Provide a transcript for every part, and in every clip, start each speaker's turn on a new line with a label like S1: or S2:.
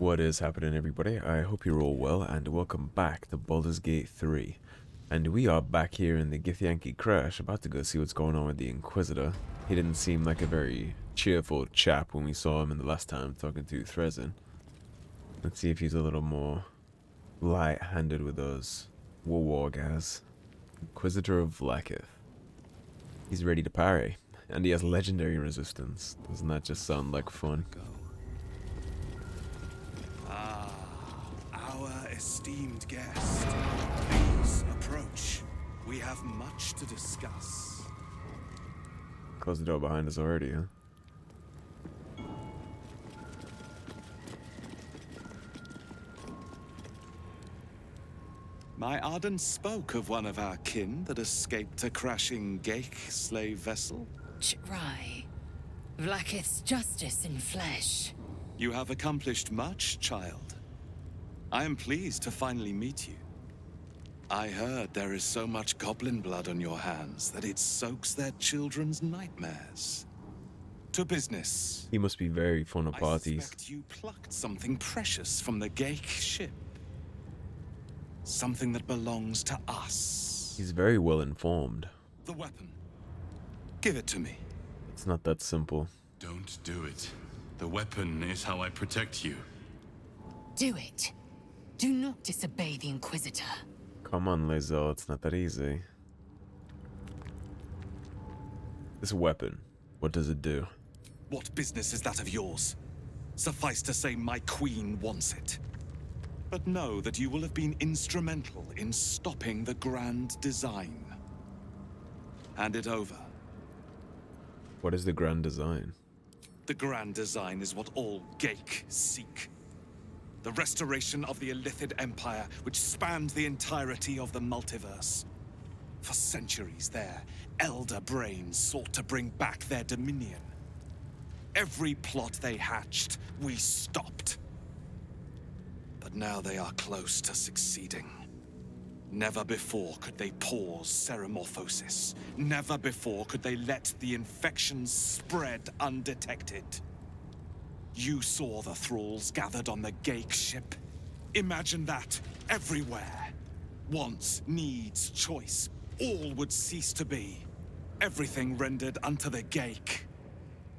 S1: What is happening, everybody? I hope you're all well, and welcome back to Baldur's Gate 3. And we are back here in the Githyanki Creche, about to go see what's going on with the Inquisitor. He didn't seem like a very cheerful chap when we saw him in the last time talking to Threzin. Let's see if he's a little more light-handed with those war guys. Inquisitor of Lathander. He's ready to parry, and he has legendary resistance. Doesn't that just sound like fun?
S2: Our esteemed guest, please approach. We have much to discuss.
S1: Close the door behind us already, huh?
S2: My Arden spoke of one of our kin that escaped a crashing Geik slave vessel.
S3: Right. Vlaakith's justice in flesh.
S2: You have accomplished much, child. I am pleased to finally meet you. I heard there is so much goblin blood on your hands that it soaks their children's nightmares. To business.
S1: He must be very fond of parties.
S2: I suspect you plucked something precious from the Geik ship. Something that belongs to us.
S1: He's very well informed.
S2: The weapon. Give it to me.
S1: It's not that simple.
S4: Don't do it. The weapon is how I protect you.
S3: Do it. Do not disobey the Inquisitor.
S1: Come on, Lae'zel, it's not that easy. This weapon, what does it do?
S2: What business is that of yours? Suffice to say, my queen wants it. But know that you will have been instrumental in stopping the grand design. Hand it over.
S1: What is the grand design?
S2: The grand design is what all Geik seek. The restoration of the Illithid Empire, which spanned the entirety of the multiverse. For centuries, their elder brains sought to bring back their dominion. Every plot they hatched, we stopped. But now they are close to succeeding. Never before could they pause ceremorphosis. Never before could they let the infections spread undetected. You saw the thralls gathered on the Geik ship. Imagine that, everywhere. Wants, needs, choice, all would cease to be. Everything rendered unto the Geik.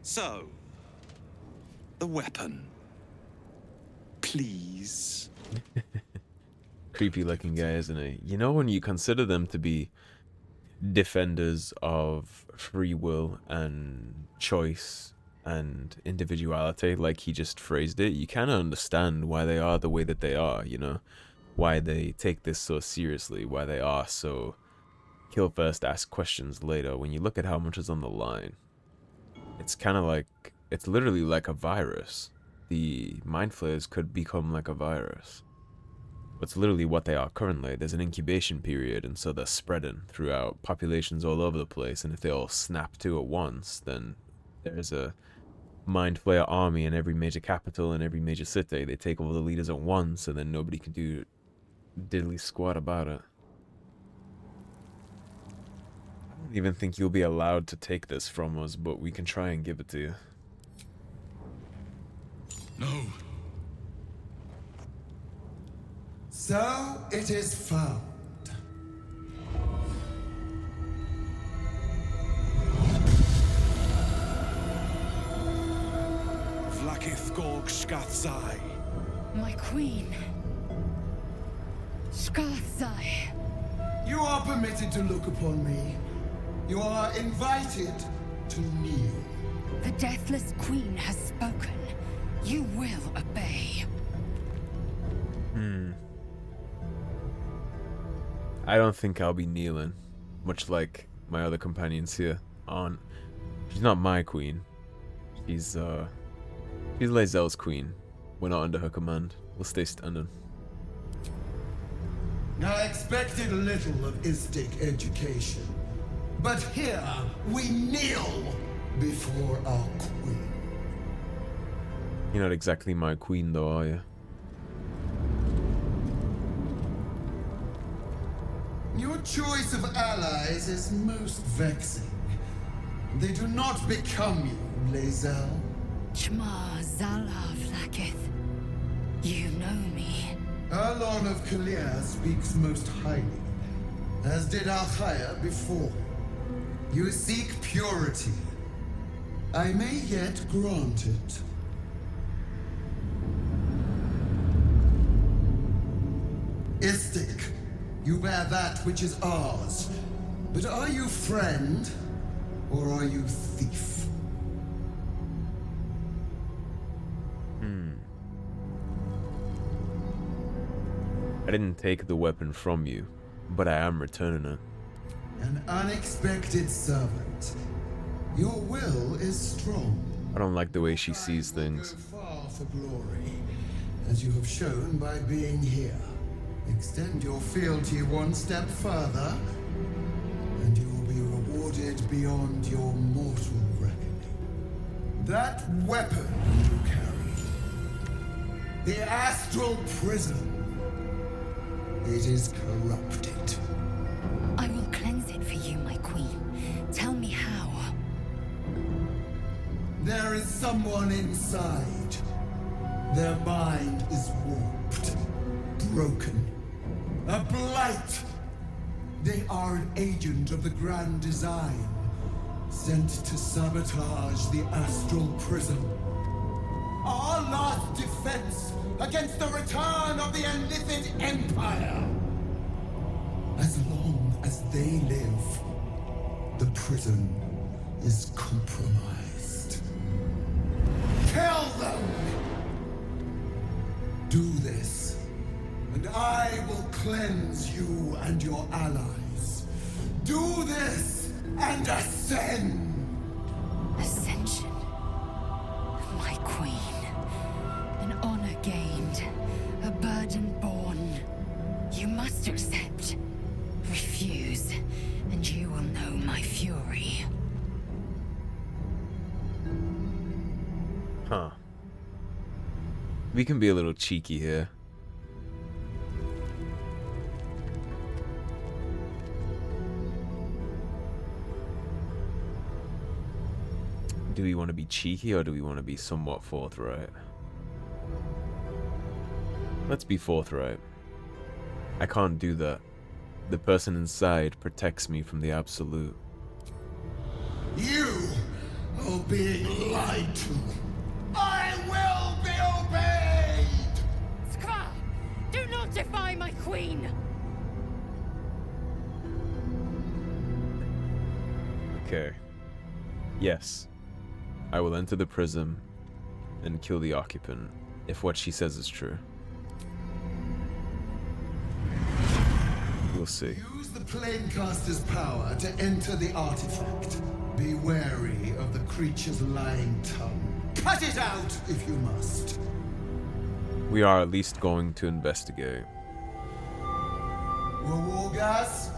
S2: So, the weapon. Please.
S1: Creepy looking guy, isn't he? You know, when you consider them to be defenders of free will and choice and individuality, like he just phrased it, you kind of understand why they are the way that they are, you know? Why they take this so seriously, why they are so kill first, ask questions later. When you look at how much is on the line, it's kind of like, it's literally like a virus. The Mind Flayers could become like a virus. It's literally what they are currently. There's an incubation period, and so they're spreading throughout populations all over the place, and if they all snap to at once, then there's a Mind Flayer army in every major capital and every major city. They take over the leaders at once, and then nobody can do diddly squat about it. I don't even think you'll be allowed to take this from us, but we can try and give it to you.
S4: No.
S5: So it is found.
S2: Vlaakith Gorg Shkathzai.
S3: My queen. Shkathzai.
S5: You are permitted to look upon me. You are invited to kneel.
S3: The deathless queen has spoken. You will obey.
S1: I don't think I'll be kneeling, much like my other companions here aren't. She's not my queen. She's Lae'zel's queen. We're not under her command. We'll stay standing.
S5: I expected a little of Istic education, but here we kneel before our queen.
S1: You're not exactly my queen though, are you?
S5: Your choice of allies is most vexing. They do not become you, Lae'zel.
S3: Shma Zala Vlaakith. know me.
S5: Arlon of Kalir speaks most highly, as did Alchaya before him. You seek purity. I may yet grant it. Istik, you bear that which is ours. But are you friend, or are you thief?
S1: I didn't take the weapon from you, but I am returning it.
S5: An unexpected servant. Your will is strong.
S1: I don't like the way she sees things.
S5: Go far for glory, as you have shown by being here. Extend your fealty one step further, and you will be rewarded beyond your mortal reckoning. That weapon you carry, the astral prism, it is corrupted.
S3: I will cleanse it for you, my queen. Tell me how.
S5: There is someone inside. Their mind is warped, broken, a blight. They are an agent of the Grand Design, sent to sabotage the astral prism. Our last defense against the return of the Illithid Empire. As long as they live, the prison is compromised. Kill them! Do this, and I will cleanse you and your allies. Do this, and ascend!
S3: Ascension. My queen. An honor gained. A burden borne. You must accept. Refuse, and you will know my fury.
S1: Huh. We can be a little cheeky here. Do we want to be cheeky or do we want to be somewhat forthright? Let's be forthright. I can't do that. The person inside protects me from the absolute.
S5: You are being lied to. I will be obeyed!
S3: Skva! Do not defy my queen!
S1: Okay. Yes. I will enter the prism and kill the occupant if what she says is true. We'll see.
S5: Use the Planecaster's power to enter the artifact. Be wary of the creature's lying tongue. Cut it out if you must.
S1: We are at least going to investigate.
S5: Wargas,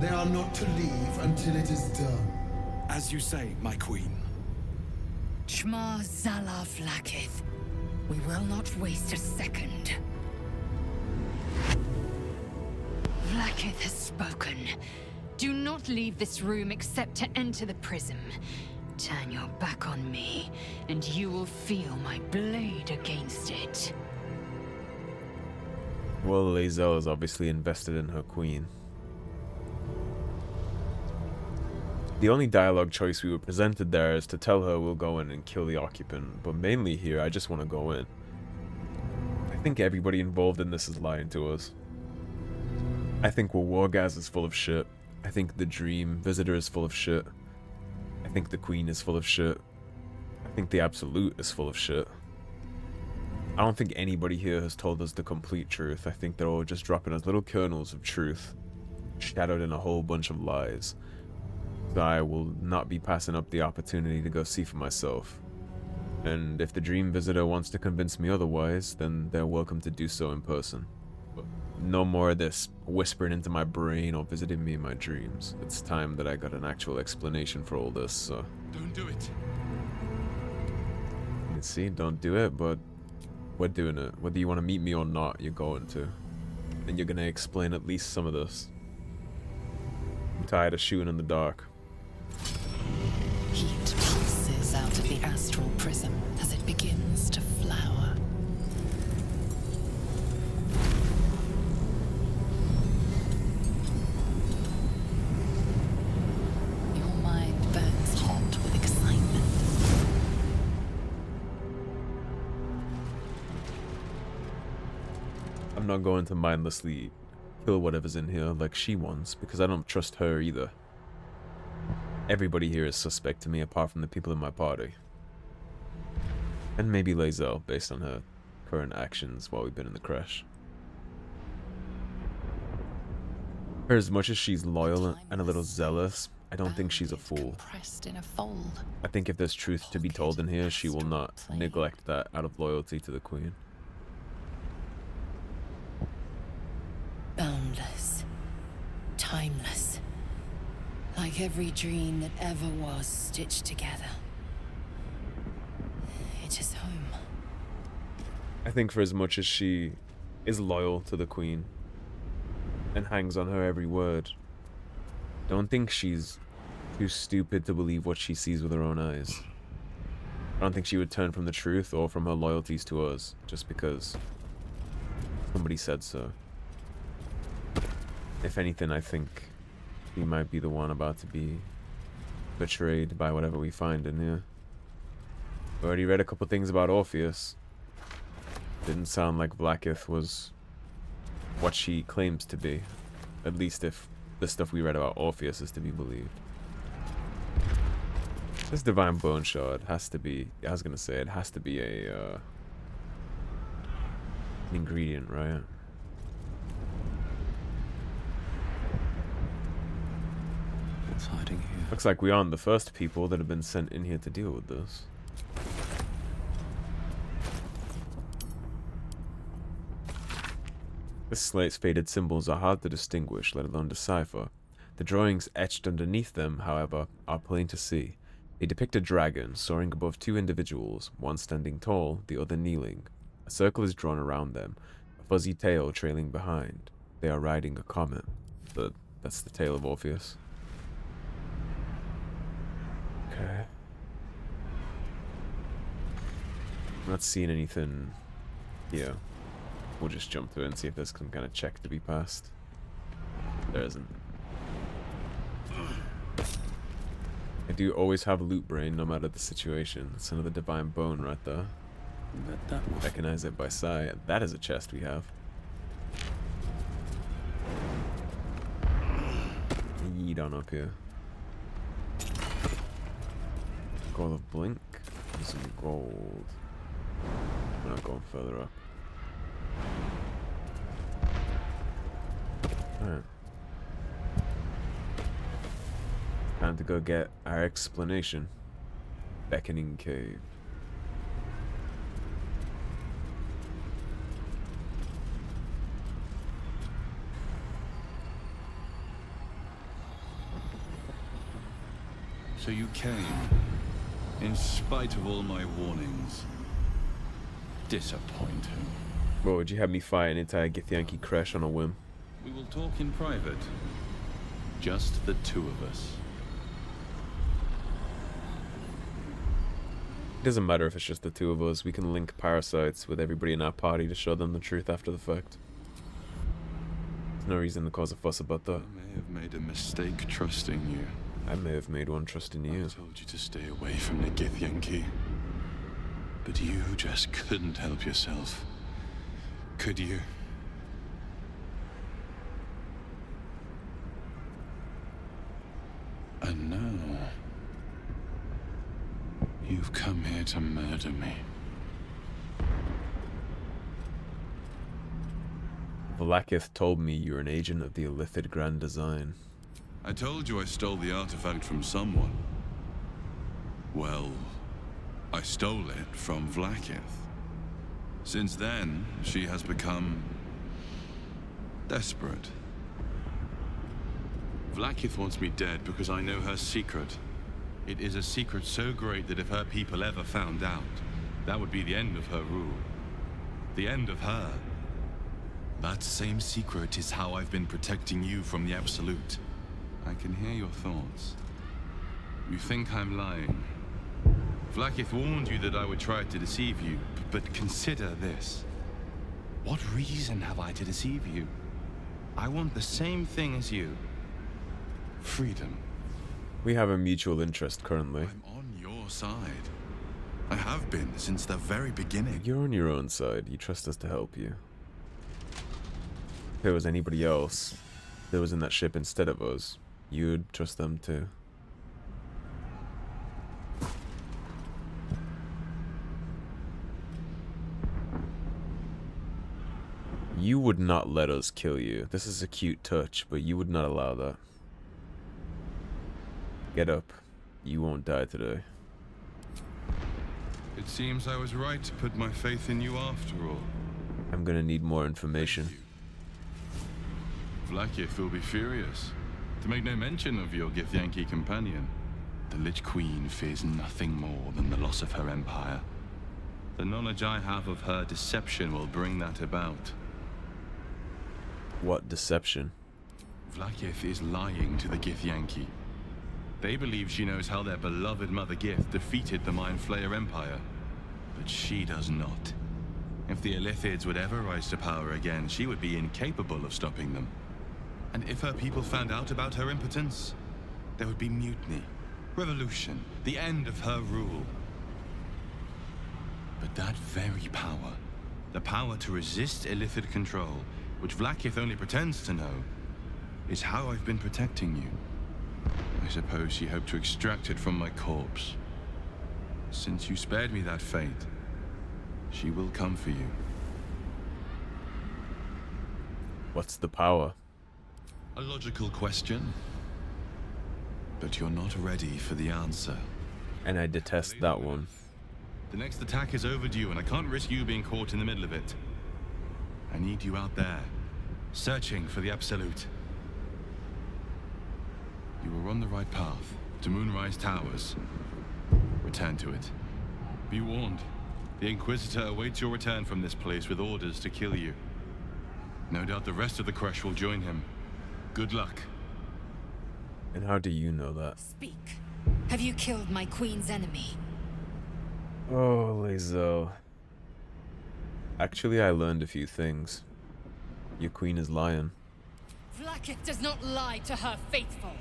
S5: they are not to leave until it is done.
S2: As you say, my queen.
S3: Shma Zala Vlakith. We will not waste a second. Vlakith has spoken. Do not leave this room except to enter the prism. Turn your back on me, and you will feel my blade against it.
S1: Well, Lae'zel is obviously invested in her queen. The only dialogue choice we were presented there is to tell her we'll go in and kill the occupant, but mainly here I just want to go in. I think everybody involved in this is lying to us. I think Wargaz is full of shit. I think the Dream Visitor is full of shit. I think the Queen is full of shit. I think the Absolute is full of shit. I don't think anybody here has told us the complete truth. I think they're all just dropping us little kernels of truth, shadowed in a whole bunch of lies. So I will not be passing up the opportunity to go see for myself. And if the Dream Visitor wants to convince me otherwise, then they're welcome to do so in person. But no more of this whispering into my brain or visiting me in my dreams. It's time that I got an actual explanation for all this, so...
S4: Don't do it.
S1: You can see, don't do it, but we're doing it. Whether you want to meet me or not, you're going to. And you're gonna explain at least some of this. I'm tired of shooting in the dark.
S6: Heat pulses out of the astral prism as it begins to flower.
S1: I'm not going to mindlessly kill whatever's in here like she wants, because I don't trust her either. Everybody here is suspect to me apart from the people in my party. And maybe Lae'zel, based on her current actions while we've been in the creche. For as much as she's loyal and a little zealous, I don't think she's a fool. I think if there's truth to be told in here, she will not neglect that out of loyalty to the Queen.
S6: Boundless. Timeless. Like every dream that ever was stitched together. It is home.
S1: I think for as much as she is loyal to the Queen and hangs on her every word, don't think she's too stupid to believe what she sees with her own eyes. I don't think she would turn from the truth or from her loyalties to us just because somebody said so. If anything, I think he might be the one about to be betrayed by whatever we find in here. I already read a couple things about Orpheus. Didn't sound like Vlaakith was what she claims to be. At least if the stuff we read about Orpheus is to be believed. This Divine Bone Shard has to be, I was gonna say, it has to be a, an ingredient, right?
S7: What's hiding here?
S1: Looks like we aren't the first people that have been sent in here to deal with this. This slate's faded symbols are hard to distinguish, let alone decipher. The drawings etched underneath them, however, are plain to see. They depict a dragon soaring above two individuals, one standing tall, the other kneeling. A circle is drawn around them, a fuzzy tail trailing behind. They are riding a comet. But that's the tail of Orpheus. Okay. I'm not seeing anything here. We'll just jump to it and see if there's some kind of check to be passed. There isn't. I do always have loot brain no matter the situation. It's another divine bone right there.
S7: Bet that will
S1: Recognize it by sight. That is a chest we have. Yeet on up here. Gold of Blink. And some gold. We're not going further up. Alright. Time to go get our explanation. Beckoning Cave.
S4: So you came, in spite of all my warnings. Disappointing.
S1: What, would you have me fight an entire Githyanki creche on a whim?
S4: We will talk in private. Just the two of us.
S1: It doesn't matter if it's just the two of us. We can link parasites with everybody in our party to show them the truth after the fact. There's no reason to cause a fuss about that.
S4: I may have made a mistake trusting you.
S1: I may have made one trusting you.
S4: I told you to stay away from the Githyanki. But you just couldn't help yourself. Could you? And now, you've come here to murder me.
S1: Vlaakith told me you're an agent of the Illithid Grand Design.
S4: I told you I stole the artifact from someone. Well, I stole it from Vlaakith. Since then, she has become desperate. Vlaakith wants me dead because I know her secret. It is a secret so great that if her people ever found out, that would be the end of her rule. The end of her. That same secret is how I've been protecting you from the Absolute. I can hear your thoughts. You think I'm lying. Vlaakith warned you that I would try to deceive you, but consider this. What reason have I to deceive you? I want the same thing as you. Freedom.
S1: We have a mutual interest currently.
S4: I'm on your side. I have been since the very beginning.
S1: You're on your own side. You trust us to help you. If it was anybody else that was in that ship instead of us, you'd trust them too. You would not let us kill you. This is a cute touch, but you would not allow that. Get up. You won't die today.
S4: It seems I was right to put my faith in you after all.
S1: I'm gonna need more information.
S4: Vlaakith will be furious, to make no mention of your Githyanki companion. The Lich Queen fears nothing more than the loss of her empire. The knowledge I have of her deception will bring that about.
S1: What deception?
S4: Vlaakith is lying to the Githyanki. They believe she knows how their beloved Mother Gith defeated the Mind Flayer Empire, but she does not. If the Illithids would ever rise to power again, she would be incapable of stopping them. And if her people found out about her impotence, there would be mutiny, revolution, the end of her rule. But that very power, the power to resist Illithid control, which Vlaakith only pretends to know, is how I've been protecting you. I suppose she hoped to extract it from my corpse. Since you spared me that fate, she will come for you.
S1: What's the power?
S4: A logical question, but you're not ready for the answer.
S1: And I detest that one.
S4: The next attack is overdue, and I can't risk you being caught in the middle of it. I need you out there, searching for the Absolute. You were on the right path, to Moonrise Towers. Return to it. Be warned, the Inquisitor awaits your return from this place with orders to kill you. No doubt the rest of the Creche will join him. Good luck.
S1: And how do you know that?
S6: Speak. Have you killed my queen's enemy?
S1: Oh, Lae'zel. Actually, I learned a few things. Your queen is lying.
S6: Vlaakith does not lie to her faithful.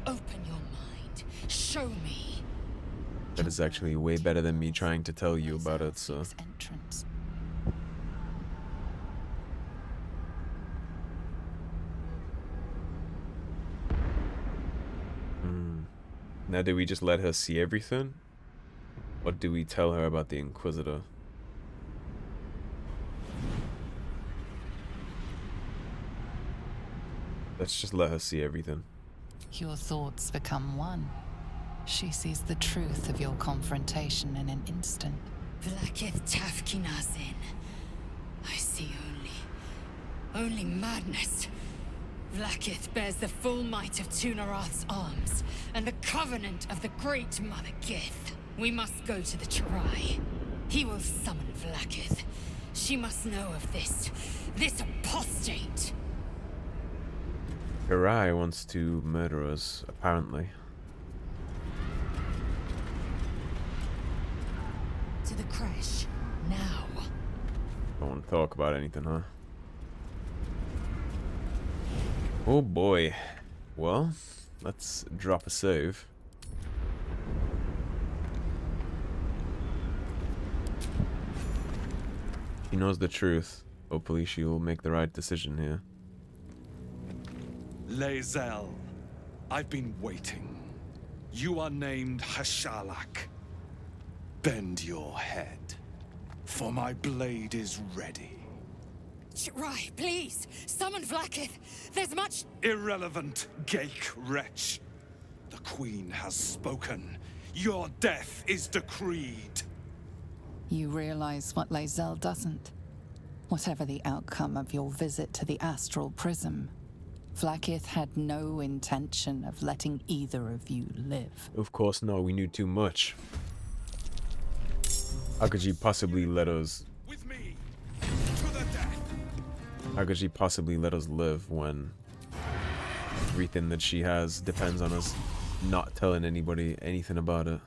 S6: Open your mind. Show me.
S1: That is actually way better than me trying to tell you about it, so...
S6: Entrance.
S1: Now, do we just let her see everything? Or do we tell her about the Inquisitor? Let's just let her see everything.
S8: Your thoughts become one. She sees the truth of your confrontation in an instant.
S6: Vlaakith Tafkinazin. I see only madness. Vlaakith bears the full might of Tunarath's arms, and the covenant of the great Mother Gith. We must go to the Chirai. He will summon Vlaakith. She must know of this apostate.
S1: Chirai wants to murder us, apparently.
S6: To the Creche, now.
S1: Don't want to talk about anything, huh? Oh boy. Well, let's drop a save. She knows the truth. Hopefully she will make the right decision here.
S2: Lae'zel, I've been waiting. You are named Hashalak. Bend your head, for my blade is ready.
S6: Chirai, please, summon Vlaakith. There's much...
S2: Irrelevant, Gake wretch. The Queen has spoken. Your death is decreed.
S8: You realize what Lae'zel doesn't. Whatever the outcome of your visit to the Astral Prism, Vlaakith had no intention of letting either of you live.
S1: Of course not, we knew too much. How could she possibly let us...
S2: With me, to the death.
S1: How could she possibly let us live when everything that she has depends on us not telling anybody anything about it?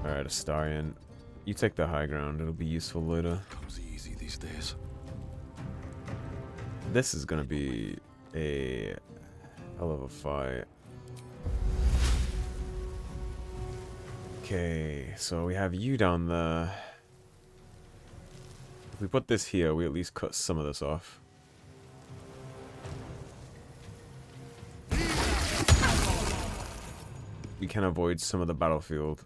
S1: Alright, Astarion. You take the high ground, it'll be useful later.
S7: Comes easy these days.
S1: This is gonna be a hell of a fight. Okay, so we have you down there. If we put this here, we at least cut some of this off. We can avoid some of the battlefield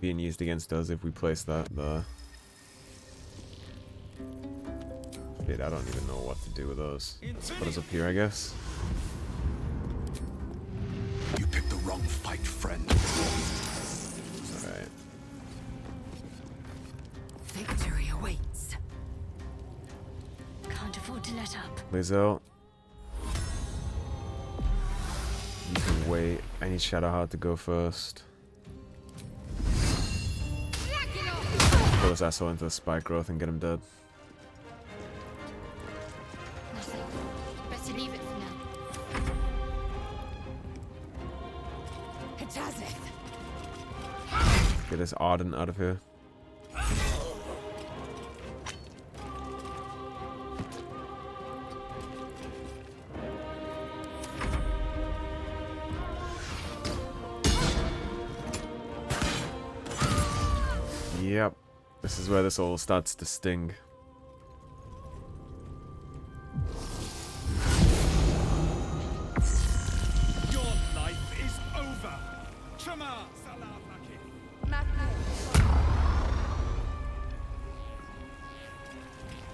S1: being used against us if we place that there. Shit, I don't even know what to do with those. Put us up here, I guess.
S2: You picked the wrong fight, friend.
S1: Alright.
S3: Victory awaits. Can't afford to let up.
S1: Lizzo. You can wait. I need Shadowheart to go first. Pull this asshole into the spike growth and get him dead.
S3: Nothing. Better leave it for now. Hitazeth.
S1: Get this Ardent out of here. Yep. This is where this all starts to sting.
S2: Your life is over. Shema Salafaki.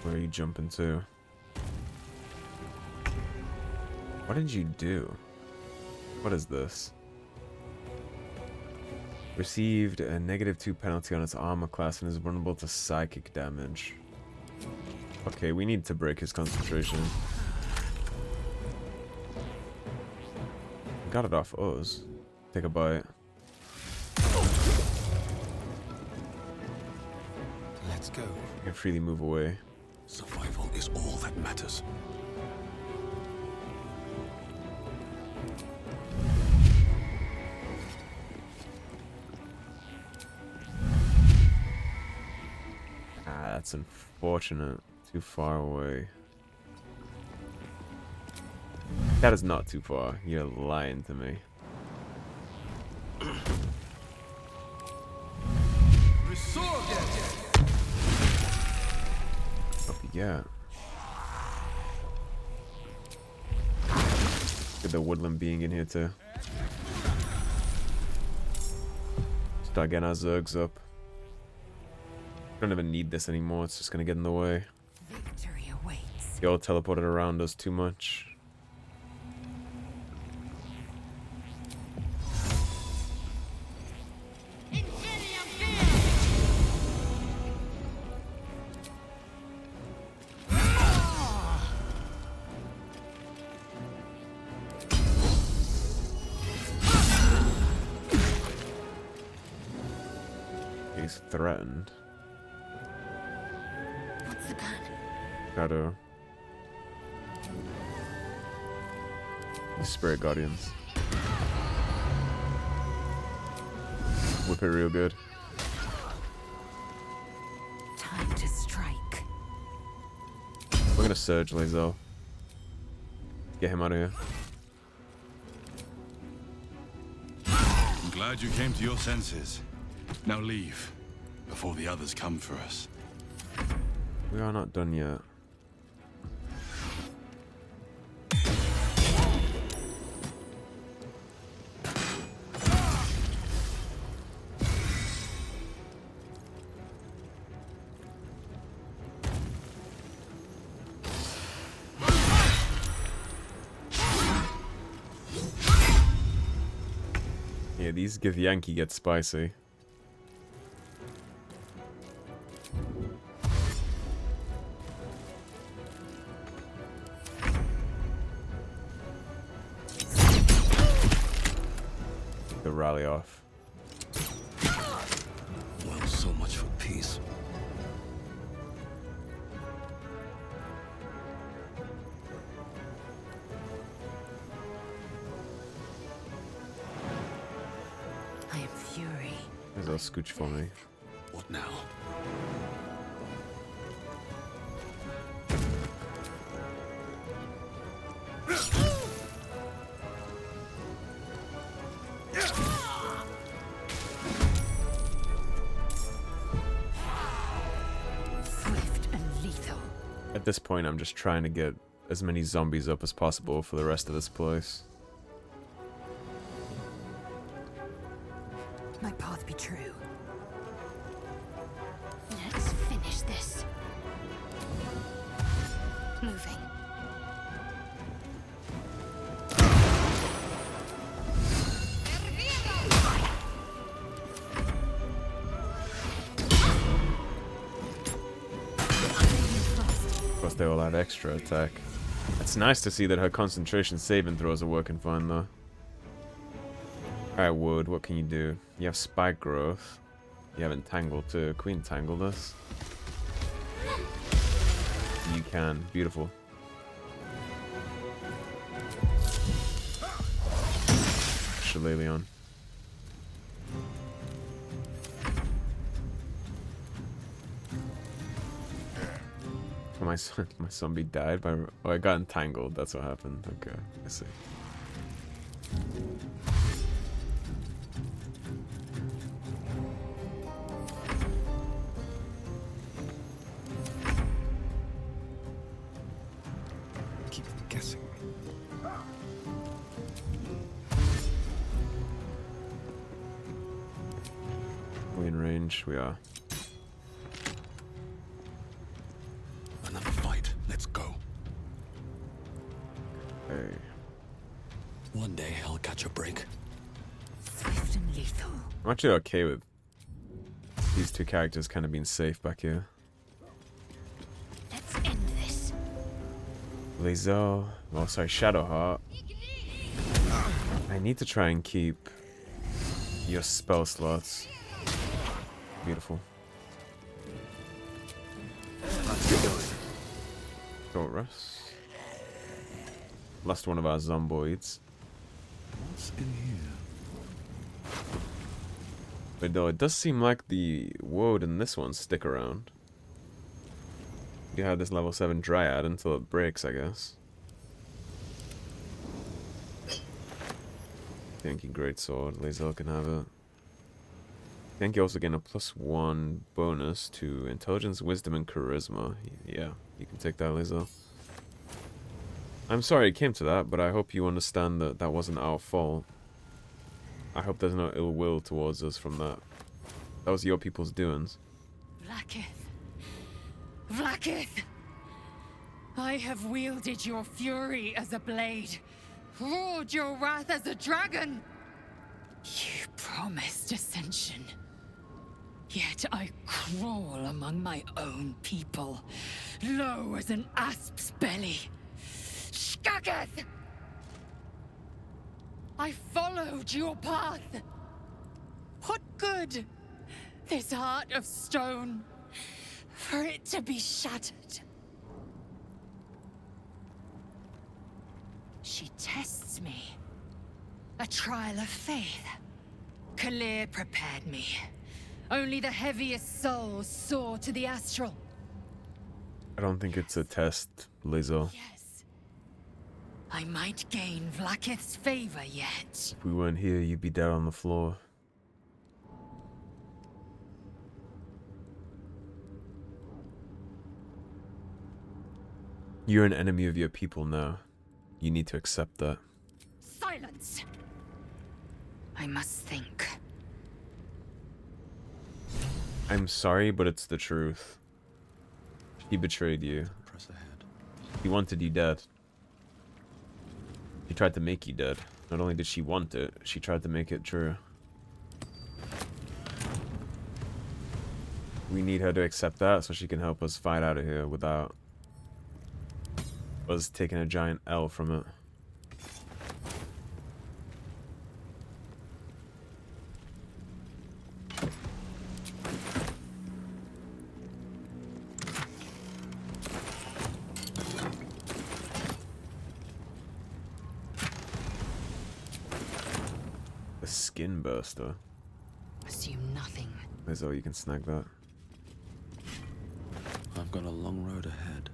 S1: Where are you jumping to? What did you do? What is this? Received a -2 penalty on its armor class and is vulnerable to psychic damage. Okay, we need to break his concentration. Got it off us. Take a bite.
S2: Let's go.
S1: You can freely move away.
S2: Survival is all that matters.
S1: That's unfortunate. Too far away. That is not too far. You're lying to me. Oh, yeah. Get the woodland being in here too. Start getting our Zergs up. Don't even need this anymore, it's just gonna get in the way.
S3: Victory awaits.
S1: Y'all teleported around us too much. He's threatened.
S3: What's the plan?
S1: Shadow. The Spirit Guardians. Whip it real good.
S3: Time to strike.
S1: We're gonna Surge Lae'zel. Get him out of here.
S4: I'm glad you came to your senses. Now leave, before the others come for us.
S1: We are not done yet. Yeah, these Githyanki get spicy. The rally off.
S2: Well, so much for peace.
S3: I am fury.
S1: There's a scooch for me.
S2: What now?
S3: Swift and
S1: At this point, I'm just trying to get as many zombies up as possible for the rest of this place.
S3: My path be true. Let's finish this. Moving.
S1: Of course, they all had extra attack. It's nice to see that her concentration saving throws are working fine, though. Alright, Wood, what can you do? You have Spike Growth. You have Entangle too. Queen Tangled us. You can. Beautiful. Shillelagh. My zombie died by... Oh, I got entangled. That's what happened. Okay, I see.
S7: Keep them guessing.
S1: We in range? We are.
S7: Another fight. Let's go.
S1: Hey.
S7: One day I'll catch a break.
S3: Swift and lethal.
S1: I'm actually okay with these two characters kind of being safe back here.
S3: Let's end this.
S1: Lae'zel. Oh, sorry, Shadowheart. I need to try and keep your spell slots. Beautiful.
S7: Let's get going.
S1: Taurus. Lost one of our zomboids.
S7: What's in here?
S1: But though it does seem like the woad and this one stick around. You have this level 7 Dryad until it breaks, I guess. Githyanki Greatsword. Lae'zel can have it. Githyanki also getting a +1 bonus to Intelligence, Wisdom, and Charisma. Yeah, you can take that, Lae'zel. I'm sorry it came to that, but I hope you understand that that wasn't our fault. I hope there's no ill will towards us from that. That was your people's doings.
S6: Vlaakith. Vlaakith! I have wielded your fury as a blade, roared your wrath as a dragon. You promised ascension. Yet I crawl among my own people, low as an asp's belly. Shkageth! I followed your path. What good? This heart of stone, for it to be shattered. She tests me. A trial of faith. Kalir prepared me. Only the heaviest souls soar to the astral.
S1: I don't think it's a test, Lae'zel.
S6: Yes. I might gain Vlaakith's favor yet.
S1: If we weren't here, you'd be dead on the floor. You're an enemy of your people now. You need to accept that.
S6: Silence! I must think.
S1: I'm sorry, but it's the truth. He betrayed you.
S7: Press ahead.
S1: He wanted you dead. She tried to make you dead. Not only did she want it, she tried to make it true. We need her to accept that so she can help us fight out of here without us taking a giant L from it. The skin burster.
S3: Assume nothing.
S1: Lae'zel, you can snag that.
S7: I've got a long road ahead.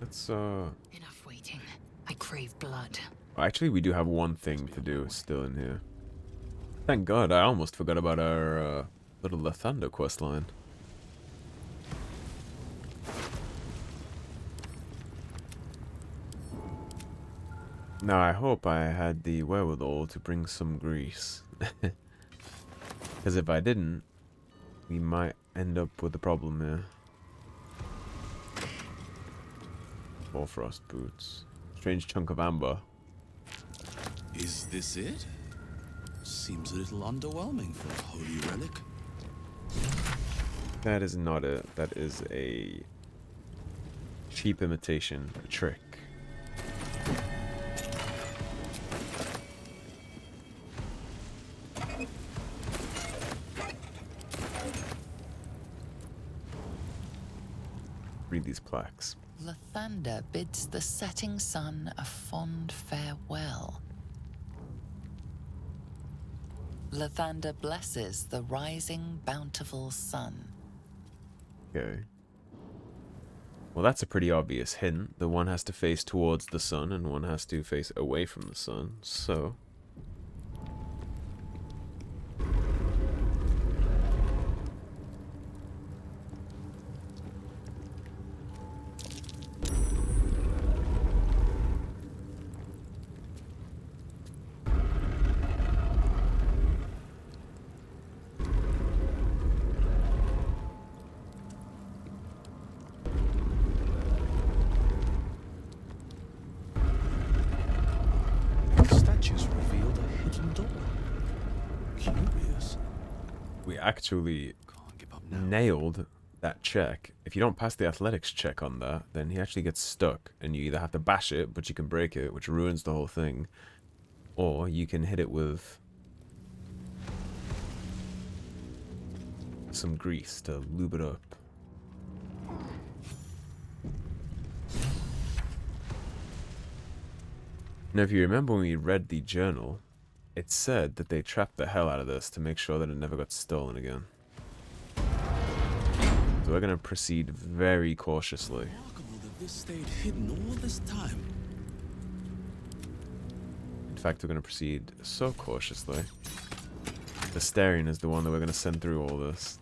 S1: Let's
S3: Enough waiting. I crave blood.
S1: actually, we do have one thing to do still in here. Thank God, I almost forgot about our little Lathander quest line. Now I hope I had the wherewithal to bring some grease. Because if I didn't, we might end up with a problem here. Frost boots. Strange chunk of amber.
S9: Is this it? Seems a little underwhelming for a holy relic.
S1: That is not it. That is a cheap imitation, a trick. Read these plaques.
S8: Lathander bids the setting sun a fond farewell. Lathander blesses the rising bountiful sun.
S1: Okay. Well, that's a pretty obvious hint. The one has to face towards the sun and one has to face away from the sun. So... actually nailed that check. If you don't pass the athletics check on that, then he actually gets stuck, and you either have to bash it, but you can break it, which ruins the whole thing, or you can hit it with some grease to lube it up. Now, if you remember when we read the journal, it said that they trapped the hell out of this to make sure that it never got stolen again. So we're going to proceed very cautiously.
S9: Remarkable that this stayed hidden all this time.
S1: In fact, we're going to proceed so cautiously. The Starion is the one that we're going to send through all this.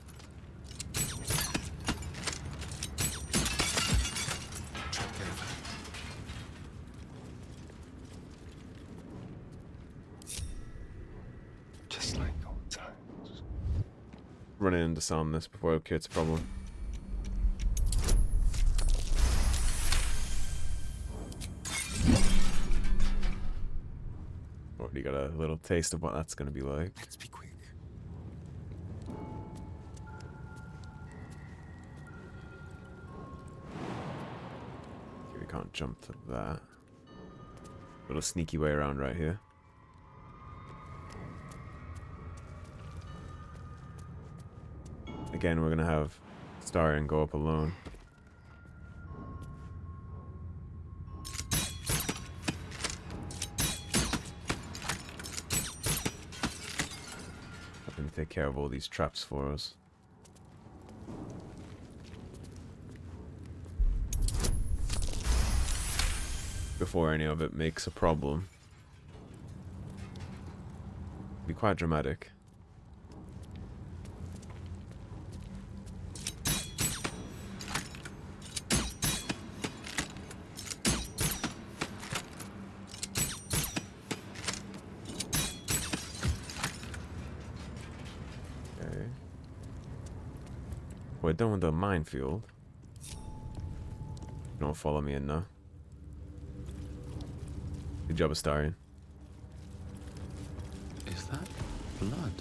S1: Run in and disarm this before it creates a problem. Already got a little taste of what that's going to be like.
S9: Let's be quick.
S1: Okay, we can't jump to that. Little sneaky way around right here. Again, we're gonna have Starion go up alone. Let him take care of all these traps for us. Before any of it makes a problem. Be quite dramatic. We're done with the minefield. Don't follow me in now. Good job, Astarion.
S7: Is that blood?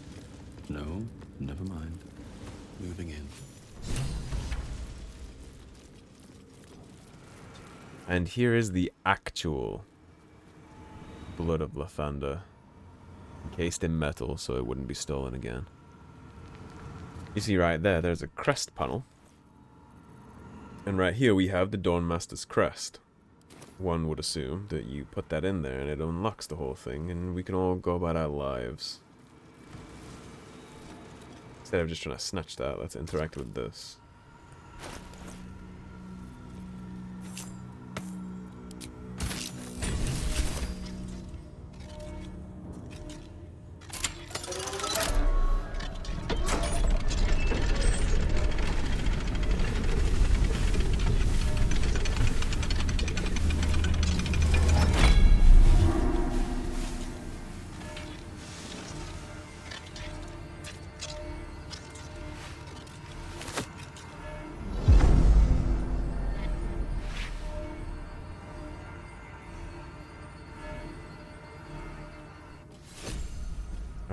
S7: No, never mind. Moving in.
S1: And here is the actual Blood of Lathander. Encased in metal so it wouldn't be stolen again. You see right there, there's a crest panel. And right here we have the Dawnmaster's crest. One would assume that you put that in there and it unlocks the whole thing and we can all go about our lives. Instead of just trying to snatch that, let's interact with this.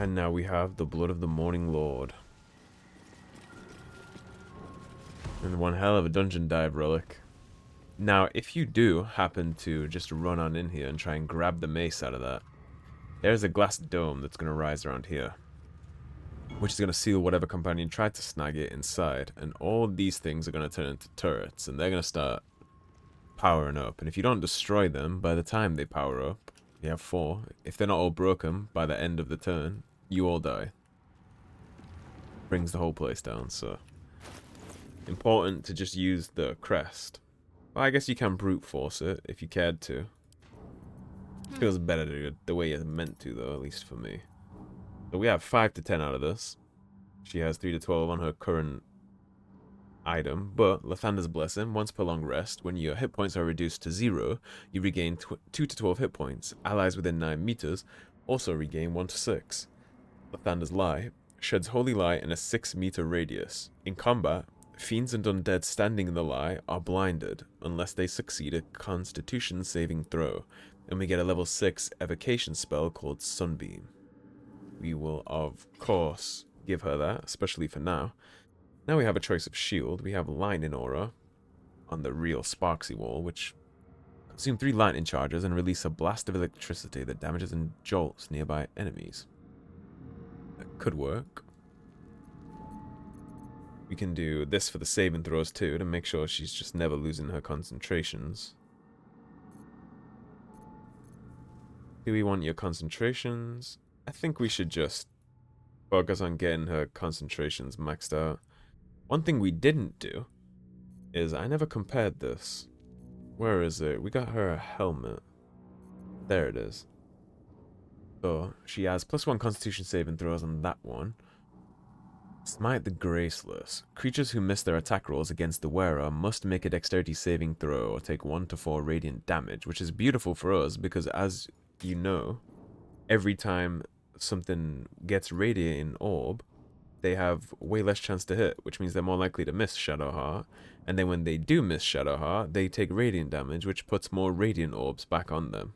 S1: And now we have the Blood of the Morning Lord. And one hell of a dungeon dive relic. Now, if you do happen to just run on in here and try and grab the mace out of that, there's a glass dome that's going to rise around here, which is going to seal whatever companion tried to snag it inside. And all these things are going to turn into turrets, and they're going to start powering up. And if you don't destroy them by the time they power up, you have 4. If they're not all broken by the end of the turn, you all die. Brings the whole place down, so important to just use the crest. Well, I guess you can brute force it if you cared to. Feels better to do it the way it's meant to, though, at least for me. So we have 5 to 10 out of this. She has 3 to 12 on her current item, but Lathander's Blessing, once per long rest, when your hit points are reduced to 0, you regain 2 to 12 hit points. Allies within 9 meters also regain 1 to 6. Lathander's Lie sheds Holy Light in a 6-meter radius. In combat, fiends and undead standing in the lie are blinded unless they succeed a Constitution saving throw, and we get a level 6 evocation spell called Sunbeam. We will, of course, give her that, especially for now. Now we have a choice of shield. We have Lightning Aura on the real Sparksy wall, which consume 3 lightning charges and release a blast of electricity that damages and jolts nearby enemies. That could work. We can do this for the saving throws too, to make sure she's just never losing her concentrations. Do we want your concentrations? I think we should just focus on getting her concentrations maxed out. One thing we didn't do is I never compared this. Where is it? We got her a helmet. There it is. So she has +1 Constitution saving throws on that one. Smite the Graceless. Creatures who miss their attack rolls against the wearer must make a dexterity saving throw or take 1 to 4 radiant damage, which is beautiful for us because, as you know, every time something gets radiant orb, they have way less chance to hit, which means they're more likely to miss Shadowheart. And then when they do miss Shadowheart, they take radiant damage, which puts more radiant orbs back on them.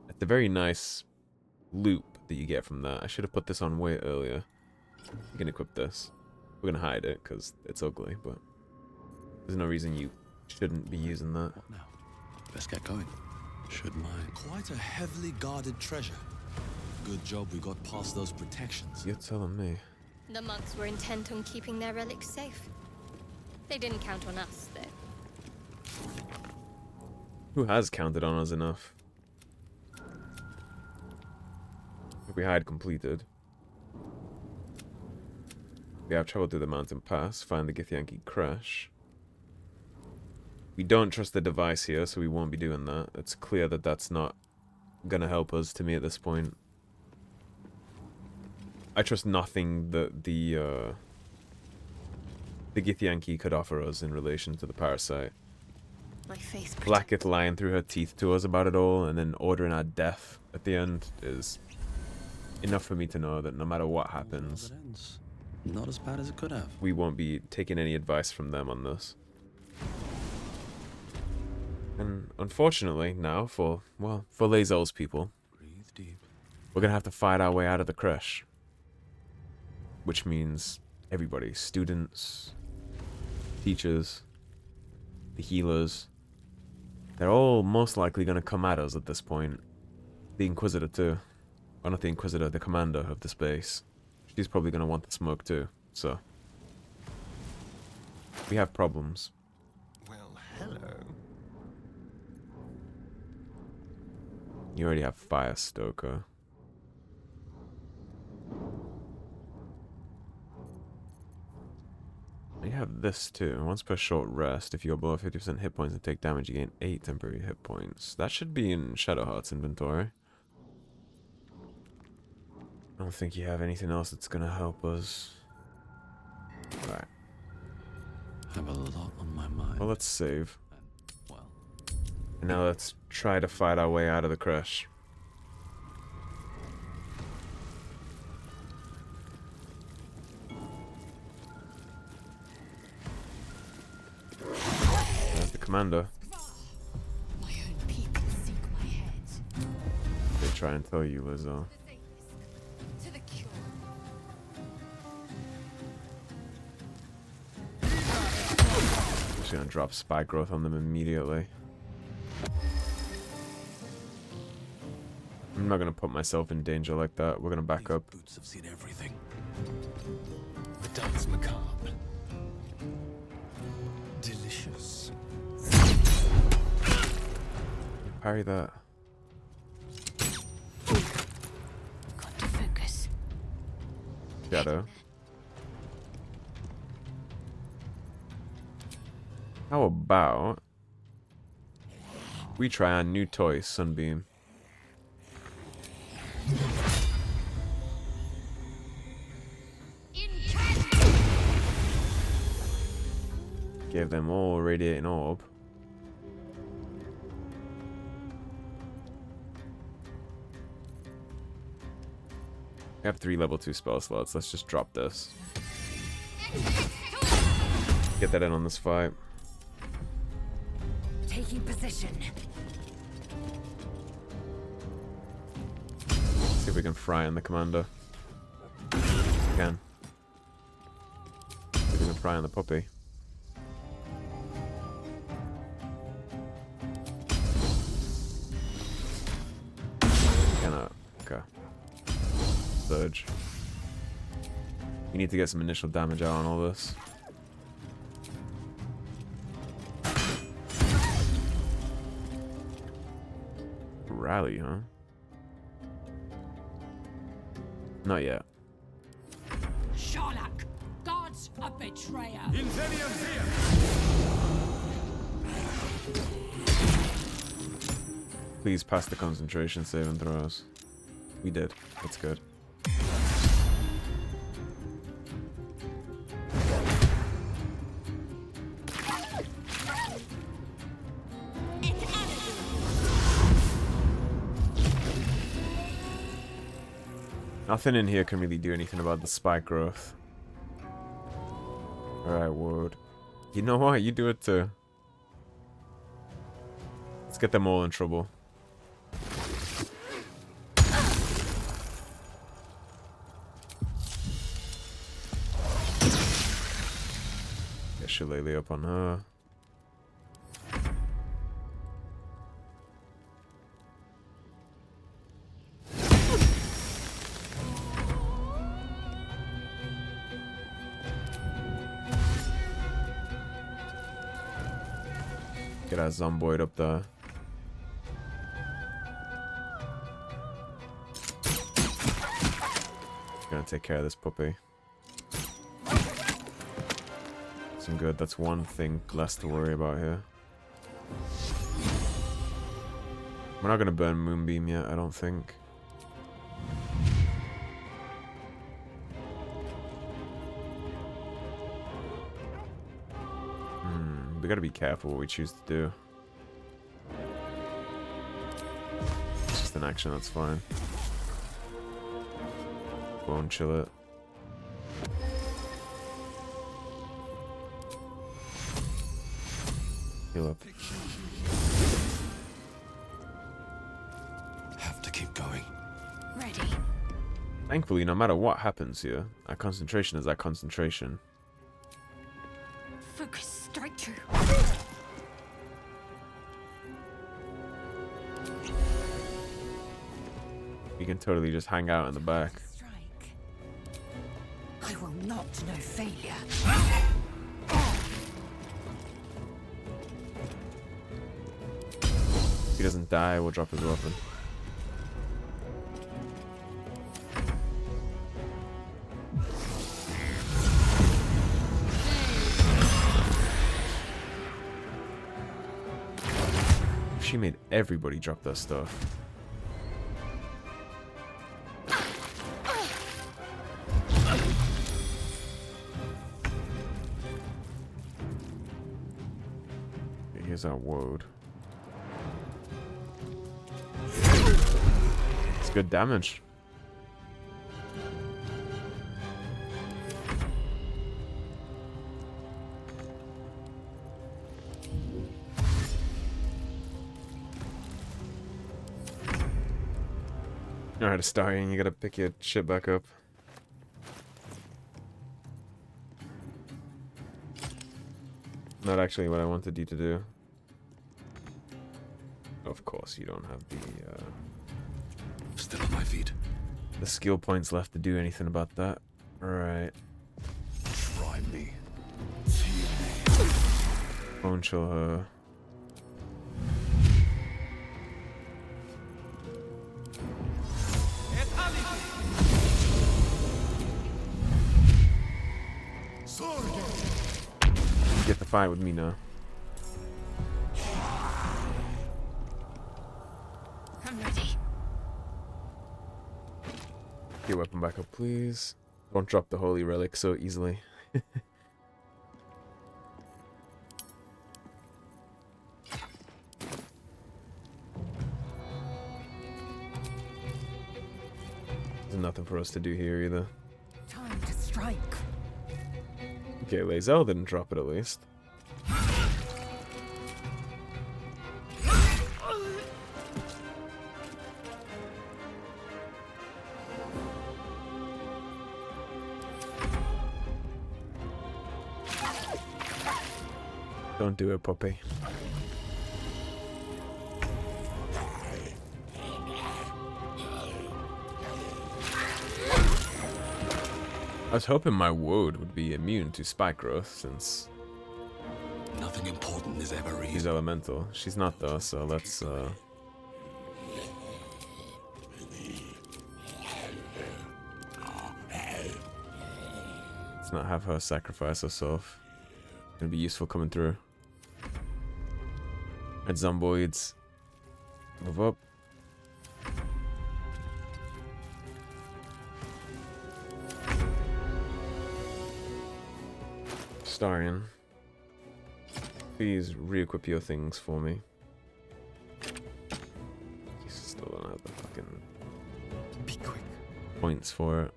S1: It's a very nice loop that you get from that. I should have put this on way earlier. You can equip this. We're gonna hide it because it's ugly, but there's no reason you shouldn't be using that.
S7: What now? Let's get going. Should mine.
S9: Quite a heavily guarded treasure. Good job we got past those protections.
S1: You're telling me.
S10: The monks were intent on keeping their relics safe. They didn't count on us, though.
S1: Who has counted on us enough? If we hide completed. We have traveled through the mountain pass, find the Githyanki Creche. We don't trust the device here, so we won't be doing that. It's clear that that's not gonna help us to me at this point. I trust nothing that the Githyanki could offer us in relation to the parasite.
S10: My faith.
S1: Blacketh lying through her teeth to us about it all, and then ordering our death at the end is enough for me to know that no matter what happens,
S7: Not as bad as it could have.
S1: we won't be taking any advice from them on this. And unfortunately, now for Lae'zel's people,
S7: Breathe deep.
S1: we're gonna have to fight our way out of the creche. Which means everybody, students, teachers, the healers, they're all most likely gonna come at us at this point. The Inquisitor too. Or not the Inquisitor, the commander of this base. She's probably gonna want the smoke too, so we have problems.
S11: Well, hello.
S1: You already have Fire Stoker. You have this too. Once per short rest, if you're below 50% hit points and take damage, you gain 8 temporary hit points. That should be in Shadowheart's inventory. I don't think you have anything else that's gonna help us. Alright.
S7: I have a lot on my mind.
S1: Well, let's save.
S7: Well,
S1: And now let's try to fight our way out of the creche. There's the commander.
S6: My own people seek my head.
S1: They try and tell you, Lizzo.
S6: To the cure.
S1: just gonna drop spike growth on them immediately. I'm not gonna put myself in danger like that. We're gonna back up.
S9: Boots have seen everything. The dance macabre. Delicious.
S1: Parry that.
S3: Got to focus.
S1: Shadow. How about we try our new toy, Sunbeam? Give them all radiating orb. We have 3 level 2 spell slots. Let's just drop this. Get that in on this fight.
S3: Taking position.
S1: See if we can fry on the commander. Again. See if we can fry on the puppy. Cannot. Okay. Surge. We need to get some initial damage out on all this. Rally, huh? Not yet.
S6: Sharlak, God's a betrayer.
S1: Please pass the concentration saving throws. We did. That's good. Nothing in here can really do anything about the spike growth. Alright, Wood. You know what? You do it too. Let's get them all in trouble. Get Shillelagh up on her. Get that zomboid up there. Gonna take care of this puppy. Some good. That's one thing less to worry about here. We're not gonna burn Moonbeam yet, I don't think. We gotta be careful what we choose to do. It's just an action, that's fine. Won't chill it. Heal up.
S9: Have to keep going.
S3: Ready.
S1: Thankfully, no matter what happens here, our concentration is our concentration.
S3: Focus straight through.
S1: You can totally just hang out in the back.
S3: Strike. I will not know failure.
S1: If he doesn't die, we'll drop his weapon. She made everybody drop their stuff. Here's our woad. It's good damage. Alright, Astarion, you gotta pick your shit back up. Not actually what I wanted you to do. Of course, you don't have the
S7: Still on my feet.
S1: the skill points left to do anything about that. Right.
S7: Try me. Feel me.
S1: Won't show her. Get the fight with me now.
S3: I'm ready.
S1: Get your weapon back up, please. Don't drop the holy relic so easily. There's nothing for us to do here either.
S3: Time to strike.
S1: Okay, Lae'zel didn't drop it at least. Don't do it, puppy. I was hoping my woad would be immune to spike growth since
S7: Nothing important is ever
S1: she's
S7: easy.
S1: elemental. She's not though, so let's not have her sacrifice herself. Gonna be useful coming through. Red zomboids. Move up. Starion. Please re-equip your things for me. You still don't have the fucking
S7: Be quick.
S1: points for it.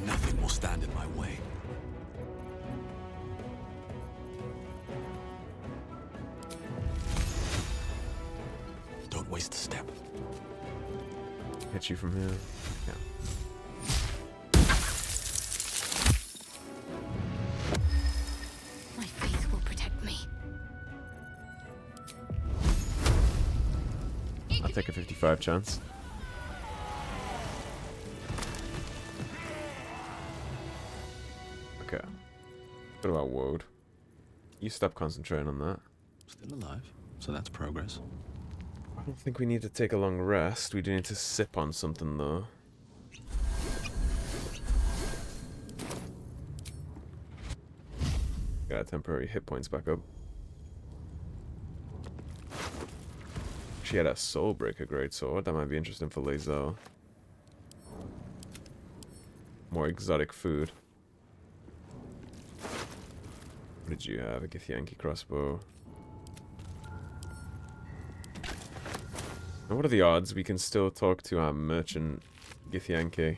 S7: Nothing will stand in my way. Don't waste a step.
S1: Hit you from here. Yeah.
S3: My faith will protect me.
S1: I'll take a 55 chance. Okay. What about woad? You stop concentrating on that.
S7: Still alive, so that's progress.
S1: I don't think we need to take a long rest. We do need to sip on something though. Got temporary hit points back up. She had a Soulbreaker greatsword. That might be interesting for Lae'zel. More exotic food. What did you have? A Githyanki crossbow. And what are the odds we can still talk to our merchant Githyanki?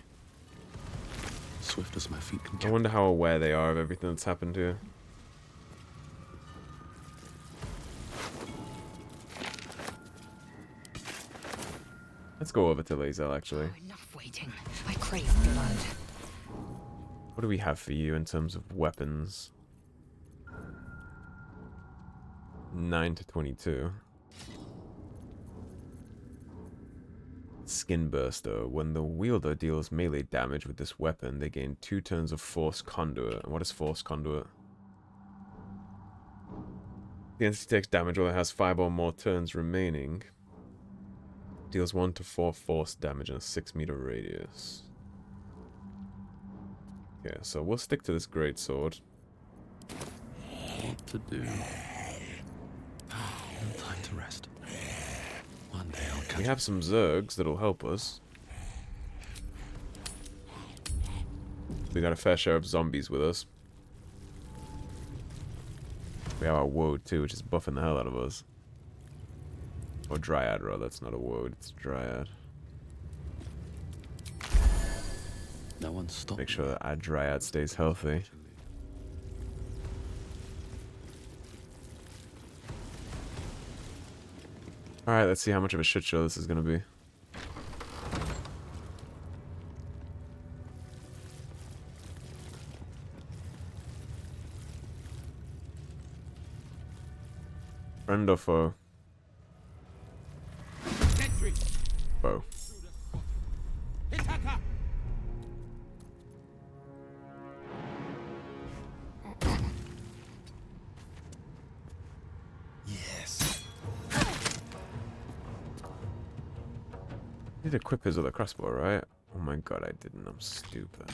S7: Swift as my feet can
S1: I
S7: carry.
S1: wonder how aware they are of everything that's happened here. Let's go over to Lae'zel, actually.
S3: Oh, enough waiting. I crave blood.
S1: What do we have for you in terms of weapons? 9 to 22. Skin Burster. When the wielder deals melee damage with this weapon, they gain 2 turns of Force Conduit. And what is Force Conduit? The entity takes damage while it has 5 or more turns remaining. Deals 1 to 4 force damage in a 6-meter radius. Okay, so we'll stick to this greatsword.
S7: What to do? No time to rest. One day I'll catch
S1: We have some Zergs that'll help us. We got a fair share of zombies with us. We have our woad too, which is buffing the hell out of us. Or Dryad, rather. That's not a woad, it's a Dryad.
S7: No one stopped.
S1: Make sure that our Dryad stays healthy. Alright, let's see how much of a shit show this is gonna be. Friend or foe? Foe.
S9: Yes.
S1: Did equip his other crossbow, right? Oh my god, I didn't. I'm stupid.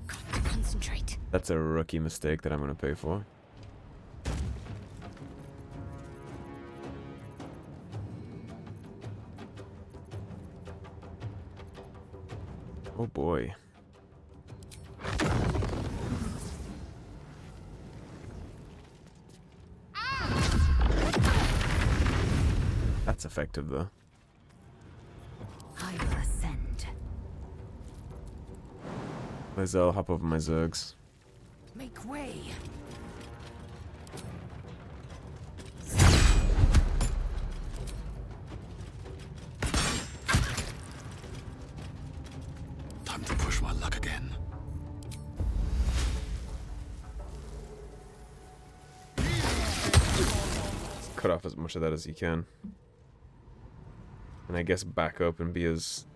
S6: Got to concentrate.
S1: That's a rookie mistake that I'm gonna pay for. Oh boy. That's effective though.
S6: I will ascend.
S1: I'll hop over my Zergs.
S6: Make way.
S7: Time to push my luck again.
S1: Cut off as much of that as you can. And I guess back up and be as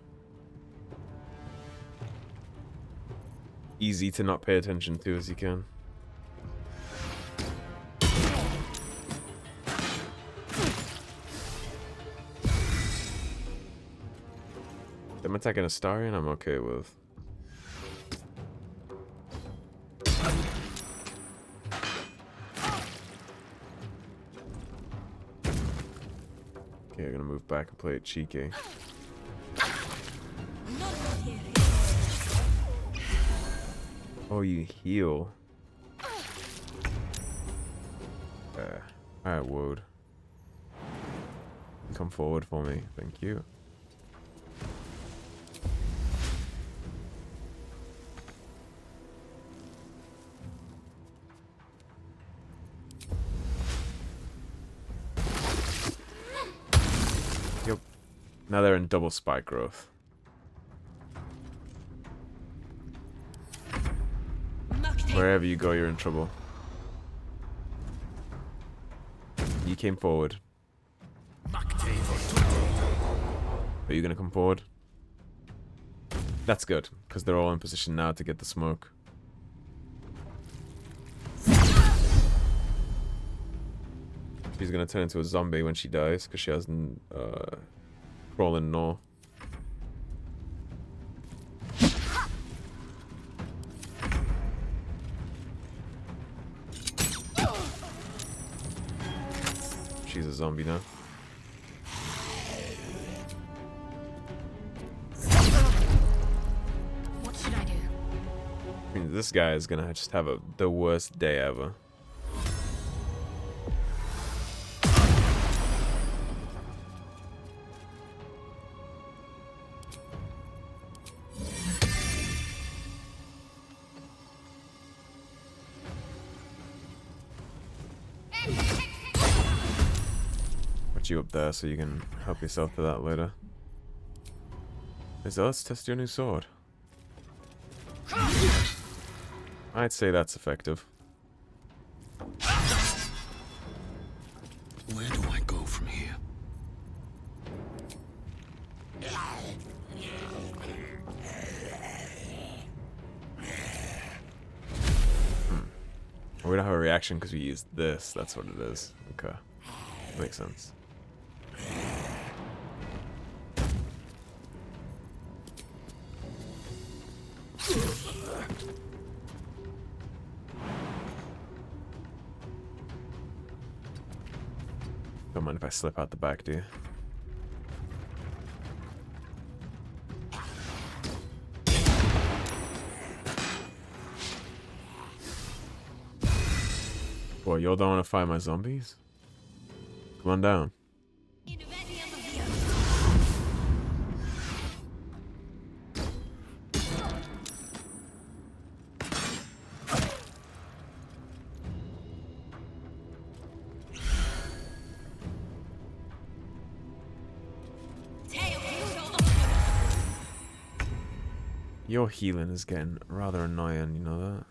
S1: easy to not pay attention to as you can. Them attacking Astarion, I'm okay with. Okay, I'm gonna move back and play it cheeky. Oh, you heal. Alright, Woad. Come forward for me, thank you. Yep. Now they're in double spike growth. Wherever you go, you're in trouble. You came forward. Are you gonna come forward? That's good, because they're all in position now to get the smoke. She's gonna turn into a zombie when she dies, because she has crawling gnaw. She's a zombie now.
S6: What should I do?
S1: I mean, this guy is gonna just have the worst day ever. You up there so you can help yourself to that later. So let's test your new sword. I'd say that's effective.
S7: Where do I go from here?
S1: We don't have a reaction because we used this. That's what it is. Okay. Makes sense. Don't mind if I slip out the back, do you? Boy, y'all don't want to fight my zombies? Come on down. Your healing is getting rather annoying, you know that?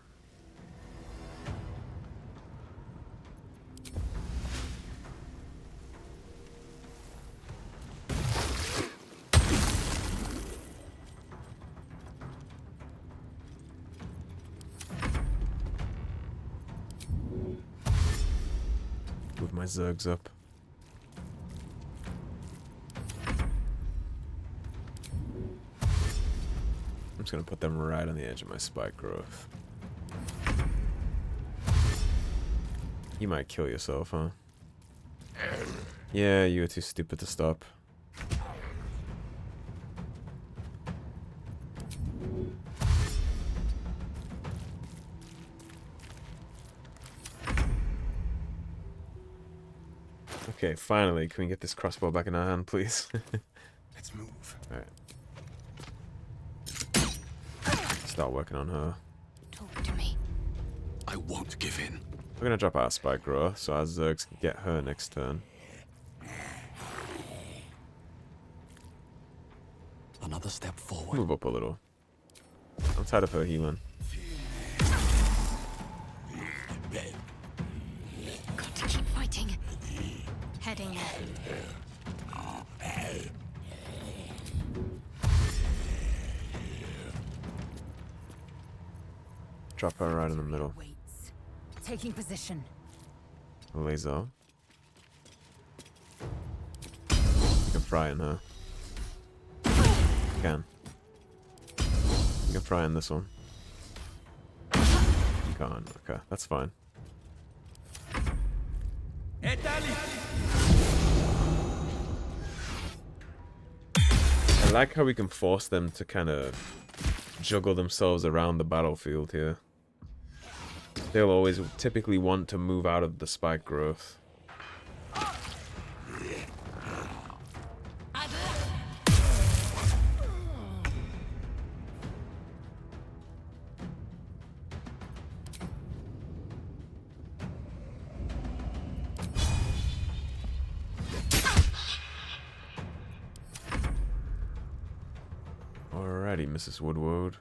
S1: my Zergs up. I'm just gonna put them right on the edge of my spike growth. You might kill yourself, huh? Yeah, you were too stupid to stop. Okay, finally, can we get this crossbow back in our hand, please?
S11: Let's move.
S1: Alright. Start working on her.
S6: Talk to me.
S9: I won't give in.
S1: We're gonna drop our spike grower so our Zergs can get her next turn.
S9: Another step forward.
S1: Move up a little. I'm tired of her healing.
S6: Got to keep fighting. Heading there.
S1: Drop her right in the middle.
S6: Waits. Taking position.
S1: Laser. You can fry in her. You can. You can fry in this one. You can't. Okay, that's fine. I like how we can force them to kind of juggle themselves around the battlefield here. They'll always typically want to move out of the spike growth. Alrighty, Mrs. Woodward.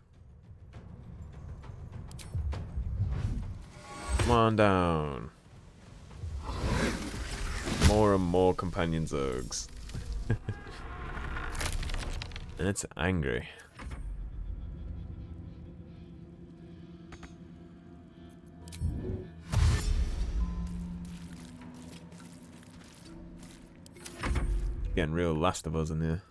S1: Come on down. More and more companion Zergs. And it's angry. Getting real Last of Us in here.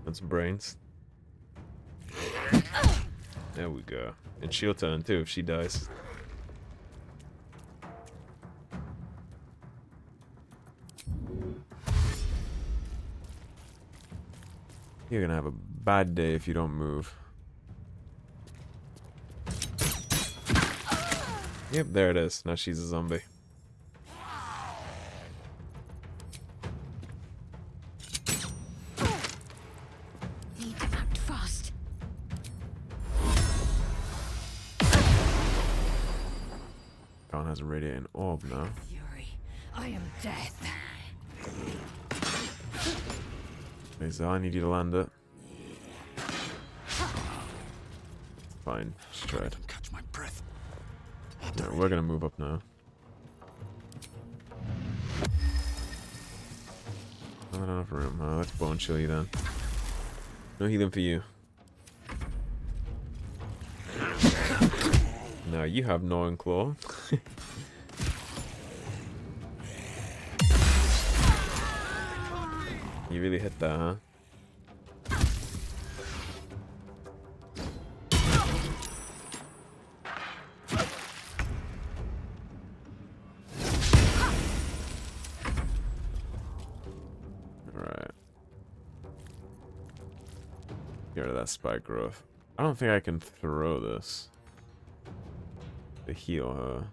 S1: And some brains. There we go. And she'll turn too if she dies. You're gonna have a bad day if you don't move. Yep, there it is. Now she's a zombie.
S6: Need to act fast.
S1: Khan has a radiating orb now.
S6: Fury. I am death.
S1: Laser, I need you to land it. Fine, just try it.
S9: Catch my breath.
S1: No, we're gonna move up now. Not enough room, huh? Let's bone chill you then. No healing for you. No, you have Gnawing Claw. You really hit that, huh? Alright. Get rid of that spike growth. I don't think I can throw this to heal her.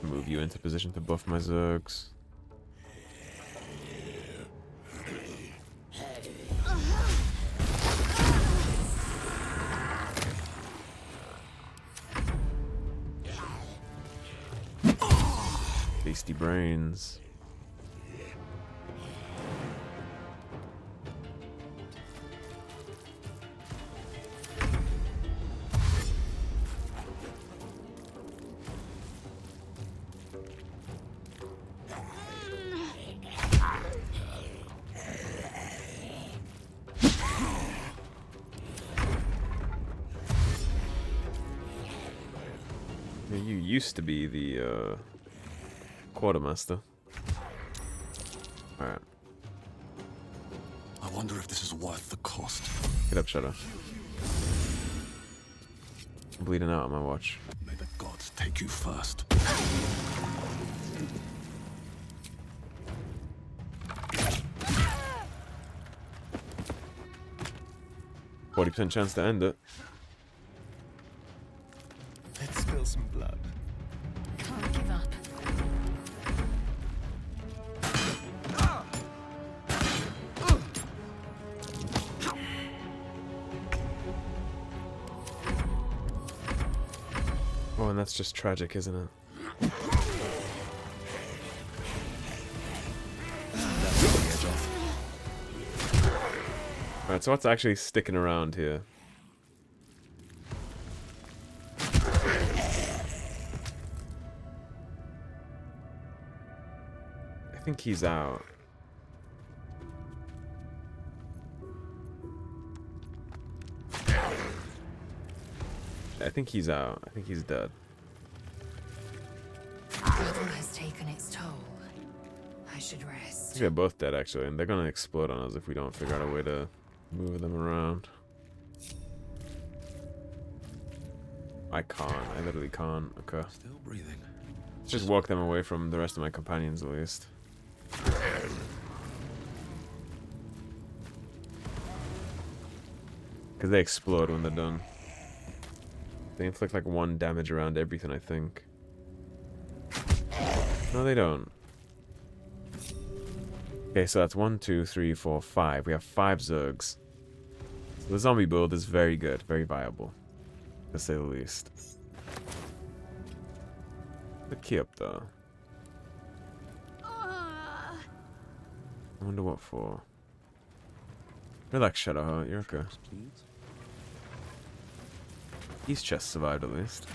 S1: Move you into position to buff my Zergs. Tasty brains. used to be the quartermaster. Alright.
S7: I wonder if this is worth the cost.
S1: Get up, Shadow. I'm bleeding out on my watch.
S7: May the gods take you first.
S1: 40% chance to end it.
S11: Let's spill some blood.
S3: Can't give up.
S1: Oh, and that's just tragic, isn't it? Alright, so what's actually sticking around here? I think he's out. I think he's out. I think he's dead.
S6: Battle has taken its toll. I should rest.
S1: They're both dead, actually, and they're gonna explode on us if we don't figure out a way to move them around. I can't. I literally can't. Okay.
S7: Still breathing.
S1: Let's just walk them away from the rest of my companions, at least. Because they explode when they're done. They inflict like 1 damage around everything, I think. No, they don't. Okay, so that's 1, 2, 3, 4, 5. We have 5 Zergs. So the zombie build is very good, very viable, to say the least. The key up though. I wonder what for. Relax, Shadowheart, you're okay. His chest survived at least.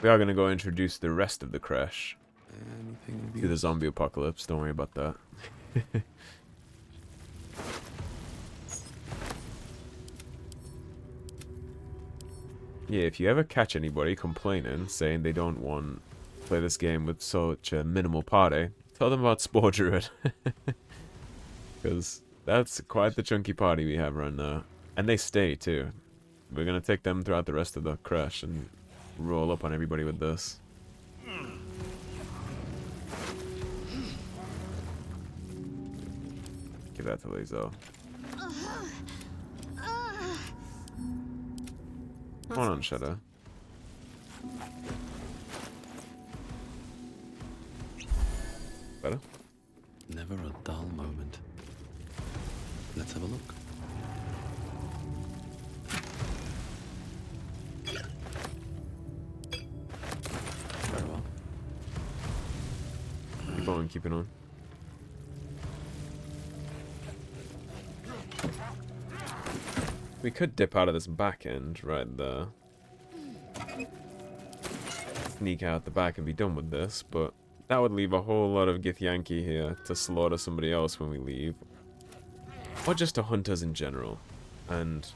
S1: We are going to go introduce the rest of the Creche to the zombie apocalypse. Don't worry about that. Yeah, if you ever catch anybody complaining, saying they don't want to play this game with such a minimal party, tell them about Spore Druid. Because that's quite the chunky party we have right now. And they stay, too. We're going to take them throughout the rest of the Creche and roll up on everybody with this. Give that to Lazo. Come on, Shadow. Better?
S7: Never a dull moment. Let's have a look. Very well.
S1: Keep on, keep it on. We could dip out of this back end right there. Sneak out the back and be done with this, but that would leave a whole lot of Githyanki here to slaughter somebody else when we leave. Or just to hunt us in general. And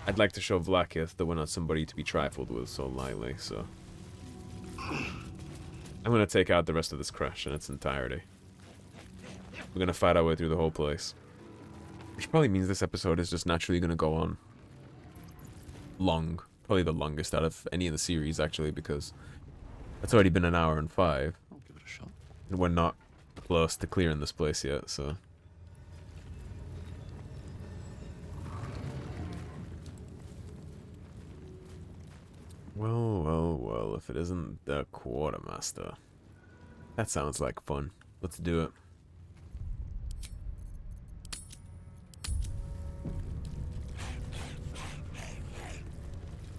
S1: I'd like to show Vlaakith that we're not somebody to be trifled with so lightly, so... I'm gonna take out the rest of this Creche in its entirety. We're gonna fight our way through the whole place. Which probably means this episode is just naturally going to go on long. Probably the longest out of any of the series, actually, because it's already been 1 hour and 5.
S7: I'll give it a shot.
S1: And we're not close to clearing this place yet, so... Well, well, well, if it isn't the Quartermaster. That sounds like fun. Let's do it.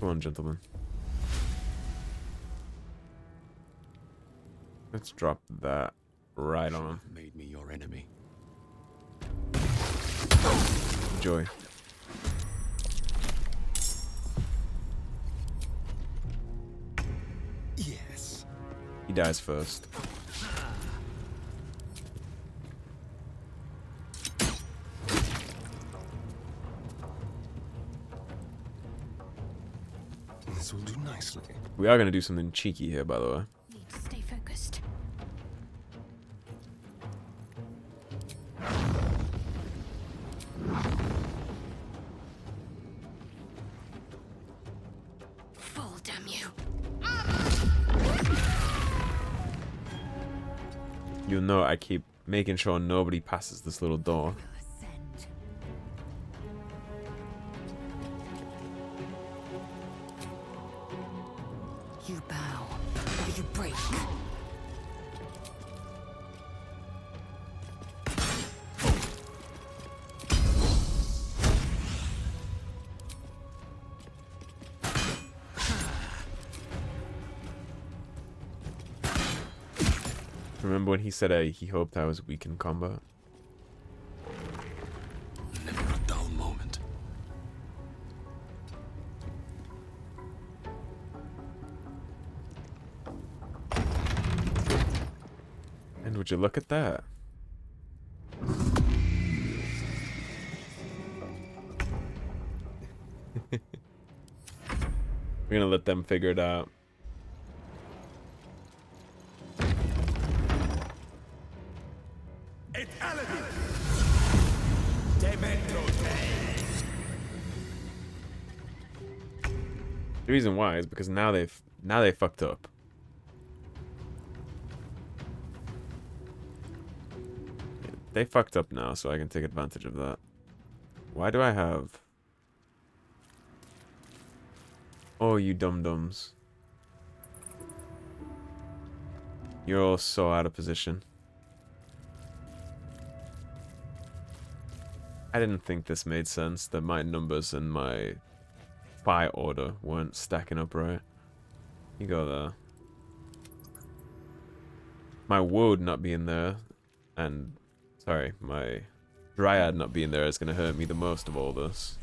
S1: Come on, gentlemen. Let's drop that right on him.
S7: Made me your enemy.
S1: Enjoy.
S11: Yes.
S1: dies first.
S11: This will do nicely.
S1: We are going to do something cheeky here, by the way.
S3: Need to stay focused. Fall, damn you.
S1: You'll know I keep making sure nobody passes this little door.
S3: Ascend. You bow, or you break.
S1: Remember when he said he hoped I was weak in combat?
S7: Never a dull moment.
S1: And would you look at that? We're gonna let them figure it out. The reason why is because now they fucked up. They fucked up now, so I can take advantage of that. Why do I have... Oh, you dum-dums. You're all so out of position. I didn't think this made sense, that my numbers and my fire order weren't stacking up right. You go there. My woad not being there, and... Sorry, my dryad not being there is going to hurt me the most of all this.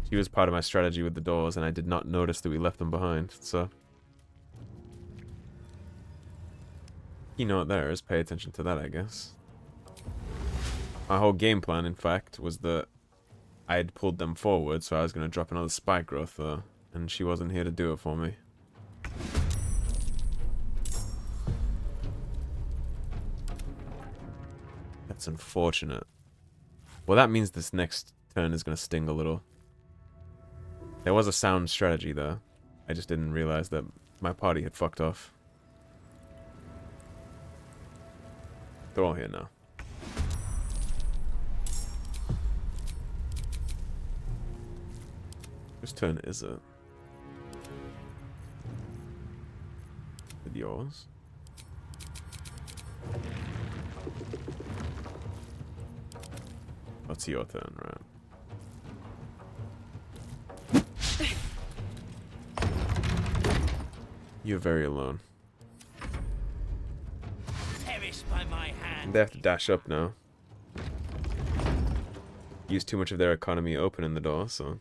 S1: She was part of my strategy with the doors, and I did not notice that we left them behind, so... You know what there is, pay attention to that, I guess. My whole game plan, in fact, was that I had pulled them forward, so I was going to drop another spike growth there, and she wasn't here to do it for me. That's unfortunate. Well, that means this next turn is going to sting a little. There was a sound strategy there. I just didn't realize that my party had fucked off. They're all here now. Whose turn is it? Is it yours? It's your turn, right? You're very alone.
S12: By my hand.
S1: They have to dash up now. Use too much of their economy opening the door, so...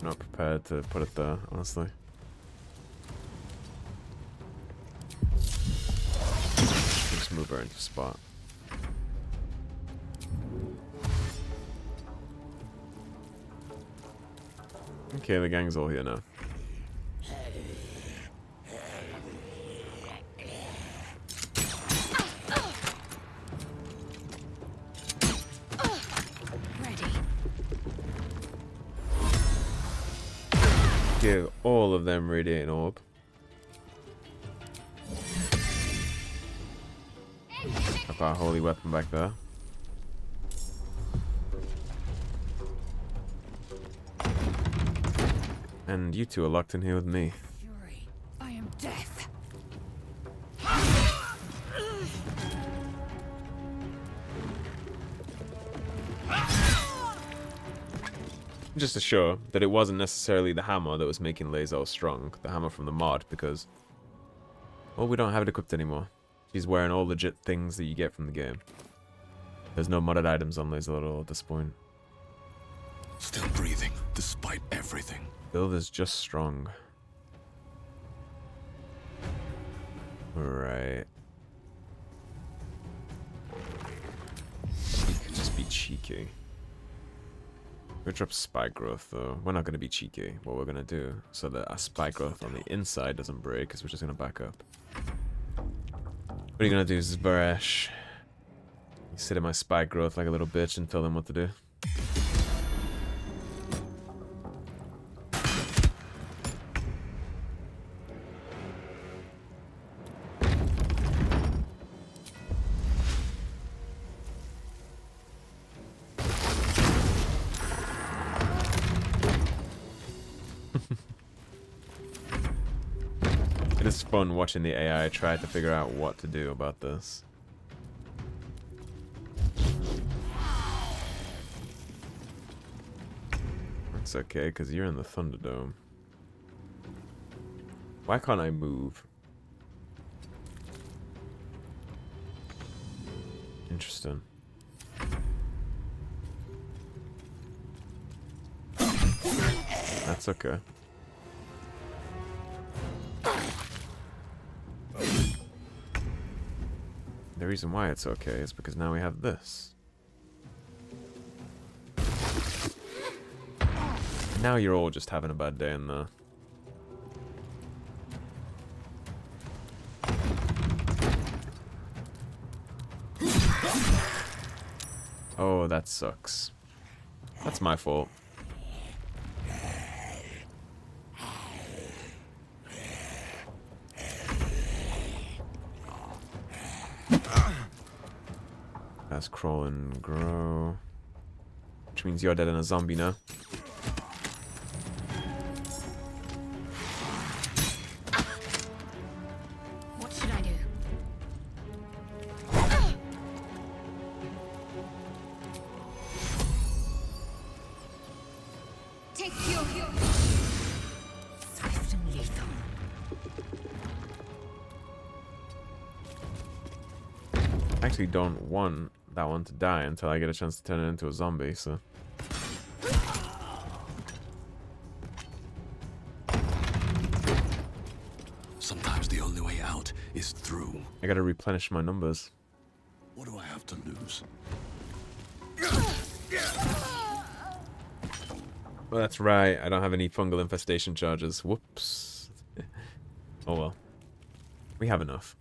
S1: Not prepared to put it there, honestly. Just move her into spot. Okay, the gang's all here now. Give all of them radiating orb. Have our holy weapon back there. And you two are locked in here with me.
S3: Fury, I am death.
S1: Just to show that it wasn't necessarily the hammer that was making Lae'zel strong, the hammer from the mod, because, well, we don't have it equipped anymore. She's wearing all legit things that you get from the game. There's no modded items on Lae'zel at all at this point.
S9: Still breathing, despite everything.
S1: Build is just strong. Right. You could just be cheeky. We'll drop spike growth though. We're not going to be cheeky. What we're going to do so that our spike growth on the inside doesn't break is we're just going to back up. What are you going to do, Zbaresh? You sit in my spike growth like a little bitch and tell them what to do. It is fun watching the AI try to figure out what to do about this. It's okay, because you're in the Thunderdome. Why can't I move? Interesting. That's okay. The reason why it's okay is because now we have this. Now you're all just having a bad day in there. Oh, that sucks. That's my fault. That's crawl and grow. Which means you're dead and a zombie now.
S6: What should I do? Take your swift and lethal.
S1: I actually don't want that one to die until I get a chance to turn it into a zombie, so.
S9: Sometimes the only way out is through.
S1: I gotta replenish my numbers.
S9: What do I have to lose?
S1: Well, that's right. I don't have any fungal infestation charges. Whoops. Oh well. We have enough.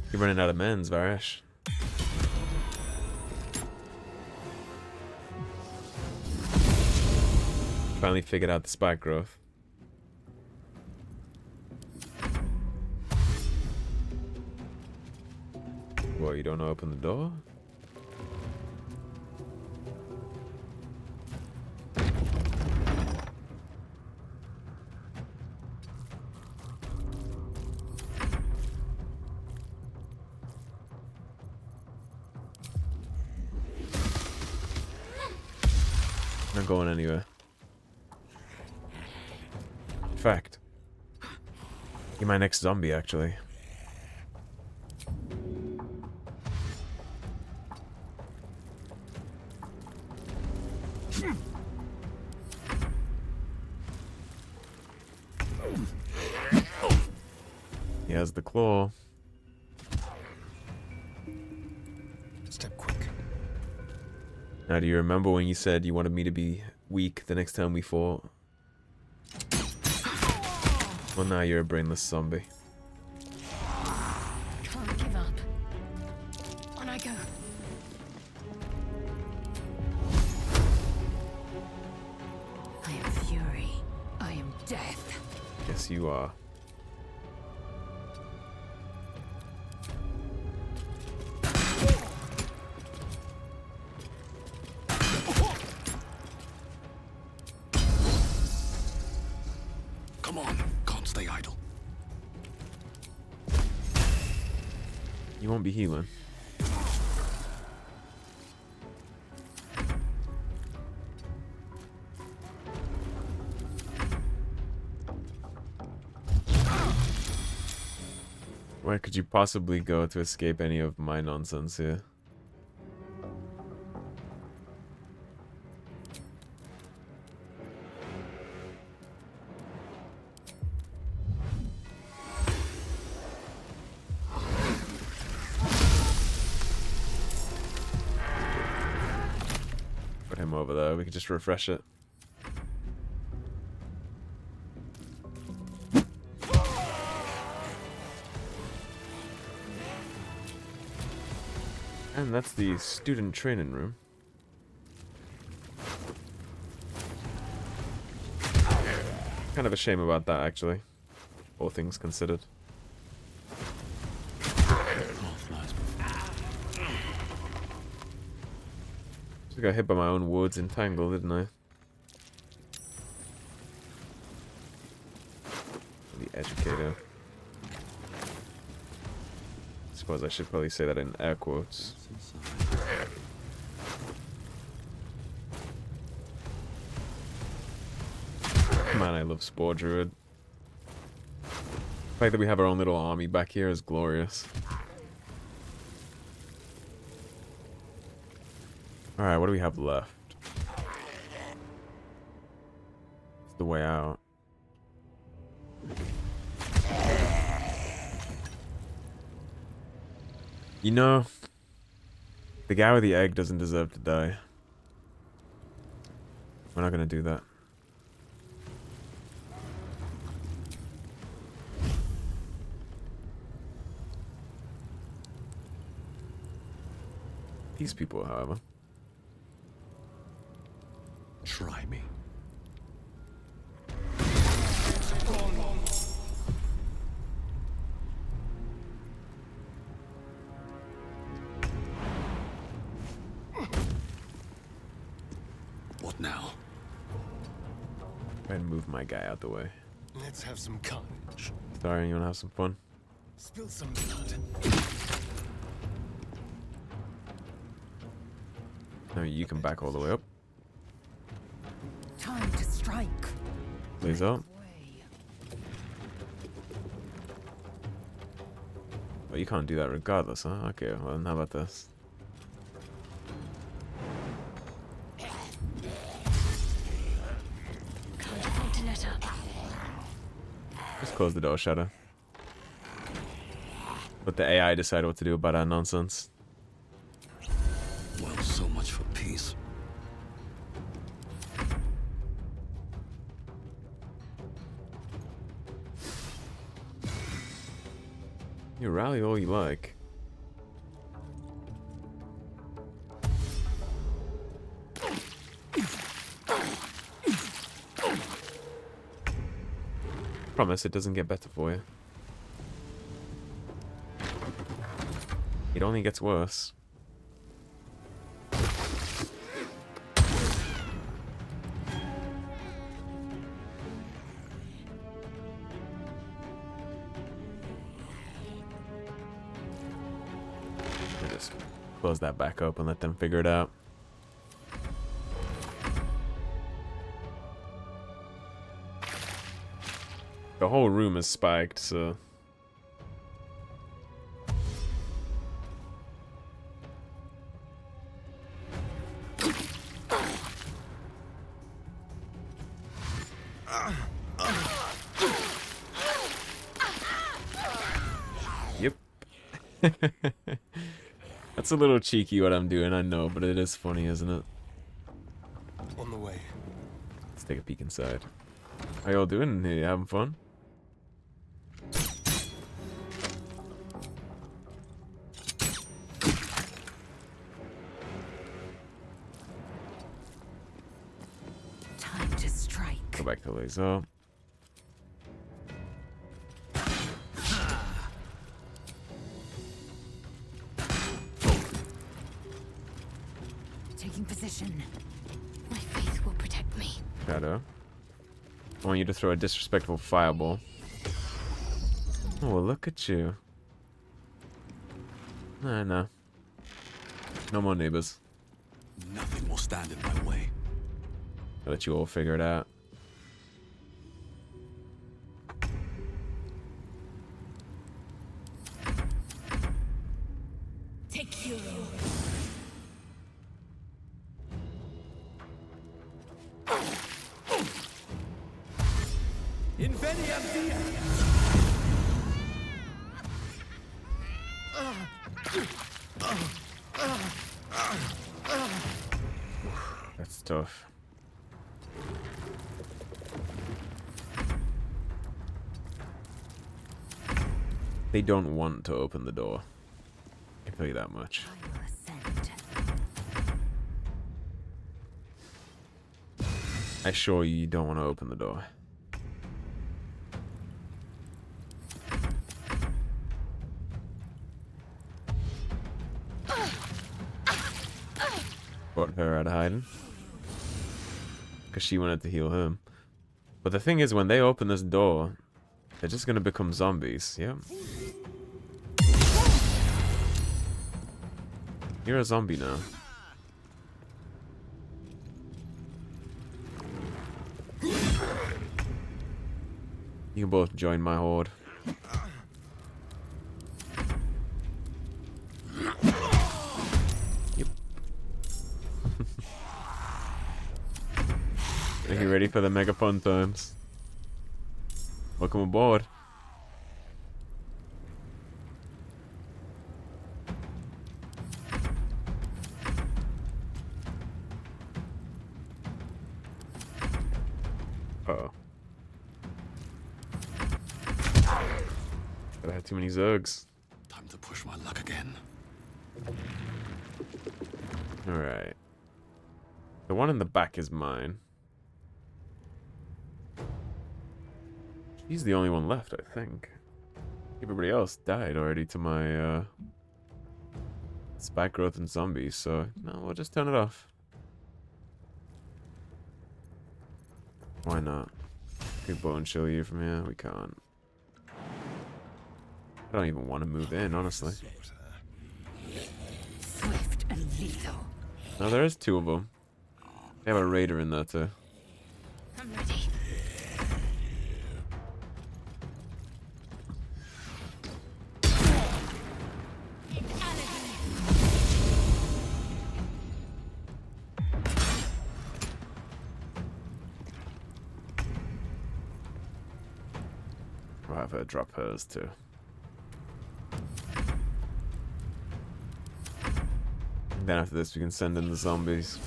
S1: You're running out of men's, Varesh. Finally figured out the spike growth. What, you don't know open the door? Not going anywhere. In fact, you're my next zombie, actually. He has the claw.
S11: Step quick.
S1: Now, do you remember when you said you wanted me to be weak the next time we fought? Well, now you're a brainless zombie.
S6: Can't give up. On I go. I am fury. I am death.
S1: Yes, you are.
S9: Come on, can't stay idle.
S1: You won't be healing. Where could you possibly go to escape any of my nonsense here? Put him over there, we could just refresh it. And that's the student training room. Kind of a shame about that, actually. All things considered. Just got hit by my own words in Tangle, didn't I? The educator. I suppose I should probably say that in air quotes. Man, I love Spore Druid. The fact that we have our own little army back here is glorious. Alright, what do we have left? It's the way out. You know, the guy with the egg doesn't deserve to die. We're not gonna do that. These people, however.
S7: Try me. What now?
S1: Try and move my guy out the way.
S11: Let's have some carnage.
S1: Sorry, you wanna have some fun?
S11: Spill some blood.
S1: No, you can back all the way up.
S8: Time to strike.
S1: Please up. Well, you can't do that regardless, huh? Okay, well then how about this? Just close the door, Shadow. Let the AI decide what to do about our nonsense.
S7: Well, so much for peace.
S1: You rally all you like. Promise it doesn't get better for you. It only gets worse. Just close that back up and let them figure it out. The whole room is spiked, so... Yep. That's a little cheeky what I'm doing, I know, but it is funny, isn't it?
S11: On the way.
S1: Let's take a peek inside. How y'all doing? You having fun?
S8: Time to strike.
S1: Go back to laser.
S8: Taking position. My faith will protect me.
S1: Shadow. I want you to throw a disrespectful fireball. Oh, well, look at you. No. No more neighbors.
S7: Nothing will stand in my way.
S1: I'll let you all figure it out.
S12: Inveniam dia!
S1: That's tough. They don't want to open the door. I can tell you that much. I assure you, you don't want to open the door. Brought her out of hiding. Because she wanted to heal him. But the thing is, when they open this door, they're just going to become zombies. Yeah. You're a zombie now. You can both join my horde. Yep. Are you ready for the mega fun times? Welcome aboard. Uh-oh. I had too many Zergs.
S7: Time to push my luck again.
S1: Alright. The one in the back is mine. He's the only one left, I think. Everybody else died already to my spike growth and zombies, so no, we'll just turn it off. Why not? We can bone chill you from here. We can't. I don't even want to move in, honestly.
S6: Swift and lethal.
S1: No, there is two of them. They have a raider in there too.
S6: I'm ready.
S1: I'll have her drop hers too. Then after this we can send in the zombies.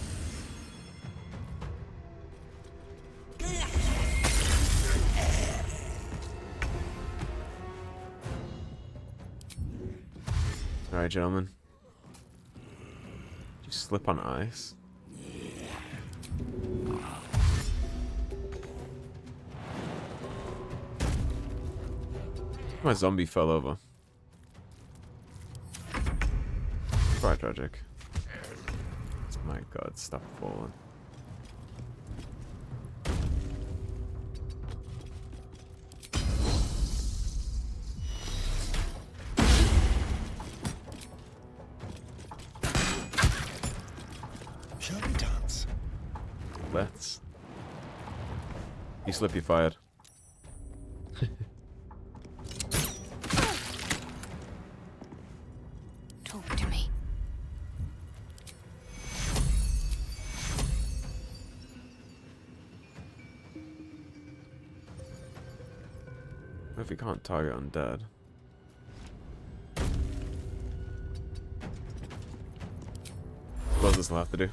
S1: Alright, gentlemen. Did you slip on ice? My zombie fell over. Quite tragic. My god, stop falling.
S11: Shall we dance?
S1: Let's. You slip, you fired.
S6: Talk to me.
S1: What if we can't target undead? What does this have to do?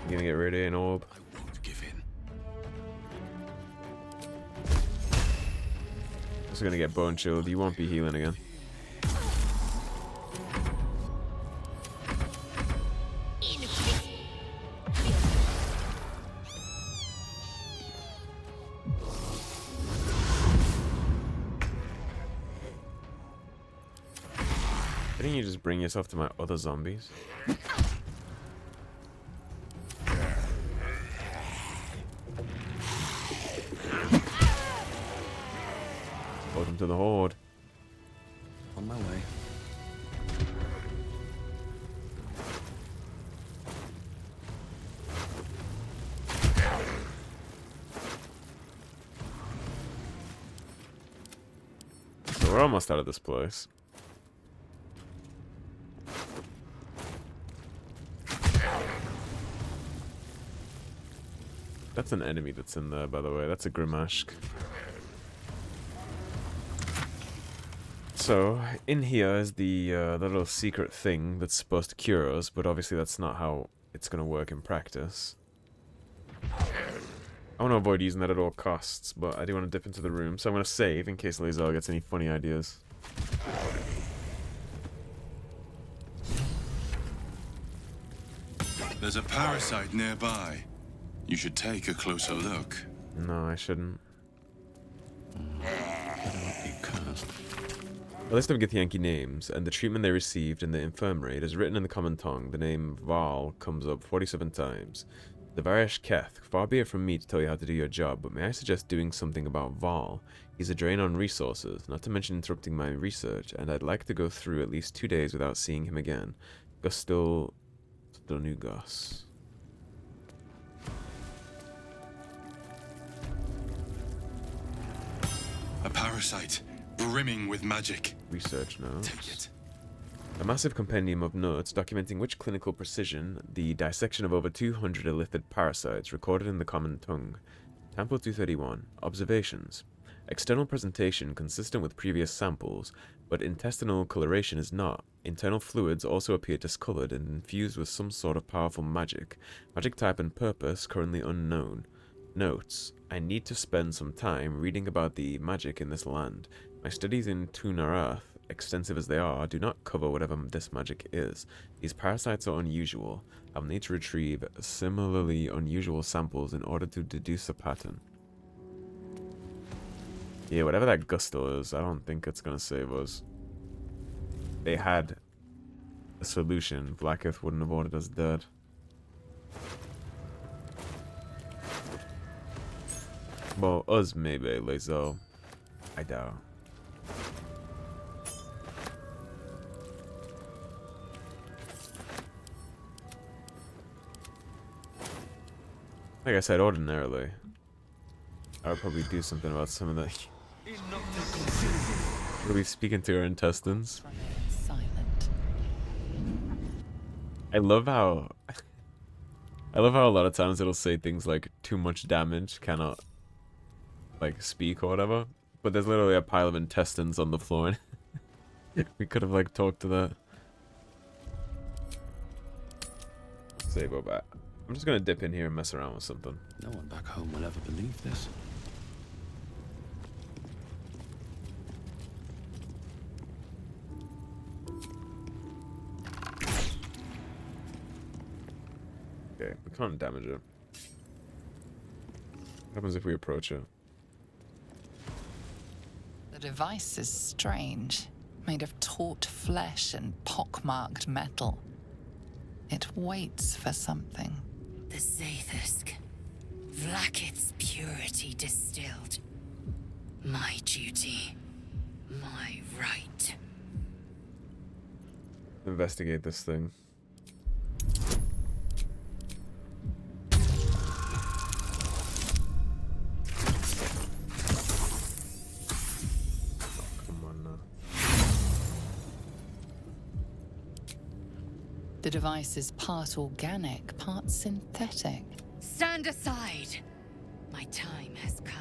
S1: You gonna get ready an orb?
S7: I won't give in.
S1: Just gonna get bone chilled. You won't be healing again. Didn't you just bring yourself to my other zombies? Welcome to the horde.
S7: On my way.
S1: So we're almost out of this place. That's an enemy that's in there, by the way. That's a Grimashk. So, in here is the little secret thing that's supposed to cure us, but obviously that's not how it's going to work in practice. I want to avoid using that at all costs, but I do want to dip into the room, so I'm going to save in case Lae'zel gets any funny ideas.
S4: There's a parasite nearby. You should take a closer look.
S1: No, I shouldn't. A list of Githyanki names and the treatment they received in the infirmary is written in the common tongue. The name Val comes up 47 times. The Varish Keth, far be it from me to tell you how to do your job, but may I suggest doing something about Val? He's a drain on resources, not to mention interrupting my research, and I'd like to go through at least 2 days without seeing him again. Gus still new Gus.
S4: A parasite, brimming with magic.
S1: Research notes.
S4: Take it.
S1: A massive compendium of notes documenting with clinical precision the dissection of over 200 illithid parasites recorded in the common tongue. Sample 231. Observations. External presentation consistent with previous samples, but intestinal coloration is not. Internal fluids also appear discolored and infused with some sort of powerful magic. Magic type and purpose currently unknown. Notes. I need to spend some time reading about the magic in this land. My studies in Tunarath, extensive as they are, do not cover whatever this magic is. These parasites are unusual. I'll need to retrieve similarly unusual samples in order to deduce a pattern. Yeah, whatever that gusto is, I don't think it's gonna save us. They had a solution. Blacketh wouldn't have ordered us dead. Well, us maybe, Lae'zel. I doubt. Like I said, ordinarily, I would probably do something about some of the... Are we speaking to our intestines?
S8: Silent.
S1: I love how a lot of times it'll say things like too much damage, cannot like speak or whatever. But there's literally a pile of intestines on the floor. We could have like talked to that. Save over back. I'm just gonna dip in here and mess around with something.
S7: No one back home will ever believe this.
S1: Okay, we can't damage it. What happens if we approach it?
S8: The device is strange, made of taut flesh and pockmarked metal. It waits for something.
S6: The Zaithusk. Vlaakith's purity distilled. My duty. My right.
S1: Investigate this thing.
S8: The device is part organic, part synthetic.
S6: Stand aside. My time has come.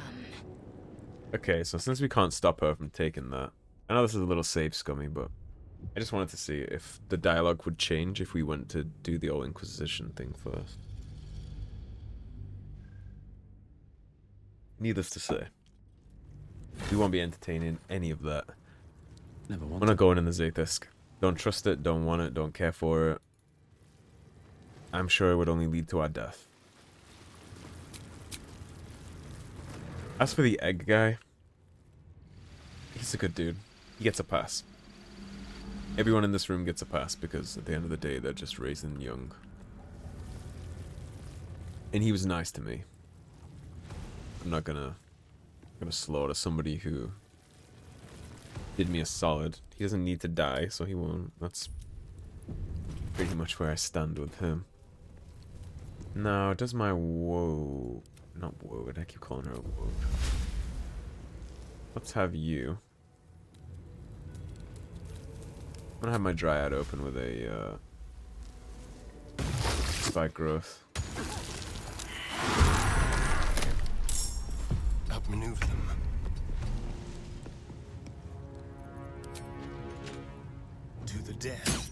S1: Okay, so since we can't stop her from taking that, I know this is a little safe scummy, but I just wanted to see if the dialogue would change if we went to do the old Inquisition thing first. Needless to say, we won't be entertaining any of that.
S7: Never want
S1: We're not going in the Zaithusk. Don't trust it, don't want it, don't care for it. I'm sure it would only lead to our death. As for the egg guy, he's a good dude. He gets a pass. Everyone in this room gets a pass because at the end of the day, they're just raising young. And he was nice to me. I'm not gonna slaughter somebody who did me a solid. He doesn't need to die, so he won't. That's pretty much where I stand with him. Now, does my woe... Not woad, I keep calling her a woad. Let's have you. I'm gonna have my dryad open with a spike growth.
S11: outmaneuver them. To the death.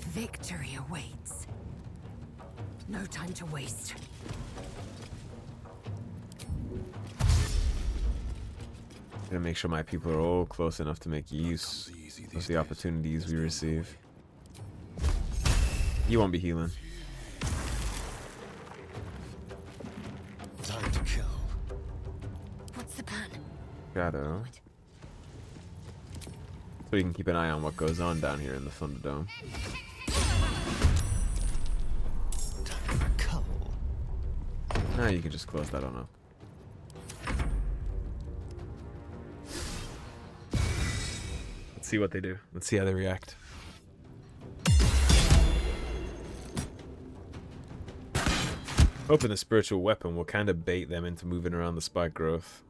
S6: Victory awaits. No time to waste.
S1: Gonna make sure my people are all close enough to make use of the opportunities we receive. You won't be healing.
S11: Time to kill.
S6: What's the plan?
S1: Shadow. So you can keep an eye on what goes on down here in the Thunderdome.
S11: Time for cull.
S1: Nah, you can just close that on up. Let's see what they do. Let's see how they react. Hoping the spiritual weapon will kind of bait them into moving around the spike growth.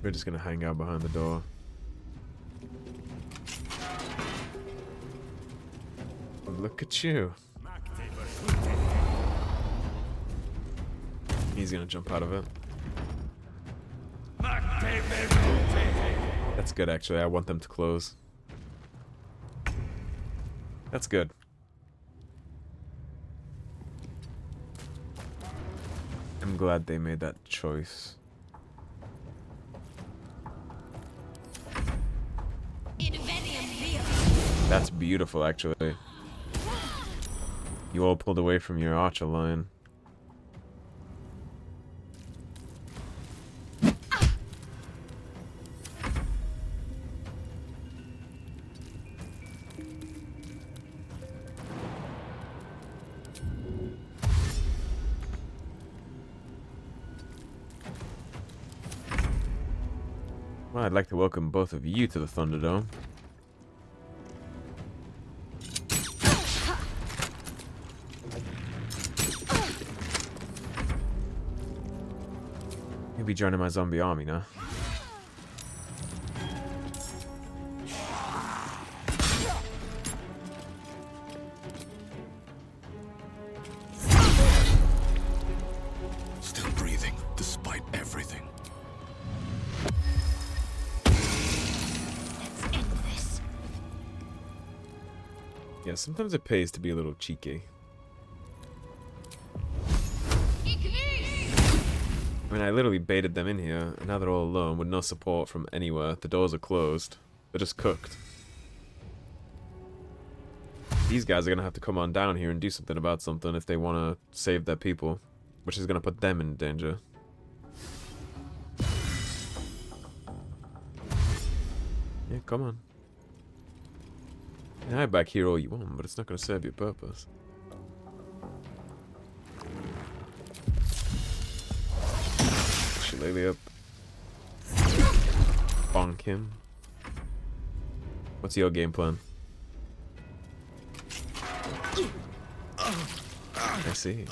S1: We're just gonna hang out behind the door. Look at you. He's gonna jump out of it. That's good, actually. I want them to close. That's good. I'm glad they made that choice. That's beautiful, actually. You all pulled away from your archer line. Well, I'd like to welcome both of you to the Thunderdome. You'll be joining my zombie army now.
S9: Still breathing, despite everything.
S6: Let's end this.
S1: Yeah, sometimes it pays to be a little cheeky. I mean, I literally baited them in here, and now they're all alone with no support from anywhere. The doors are closed. They're just cooked. These guys are going to have to come on down here and do something about something if they want to save their people, which is going to put them in danger. Yeah, come on. You can hide back here all you want, but it's not going to serve your purpose. Shillelagh up. Bonk him. What's your game plan? I see.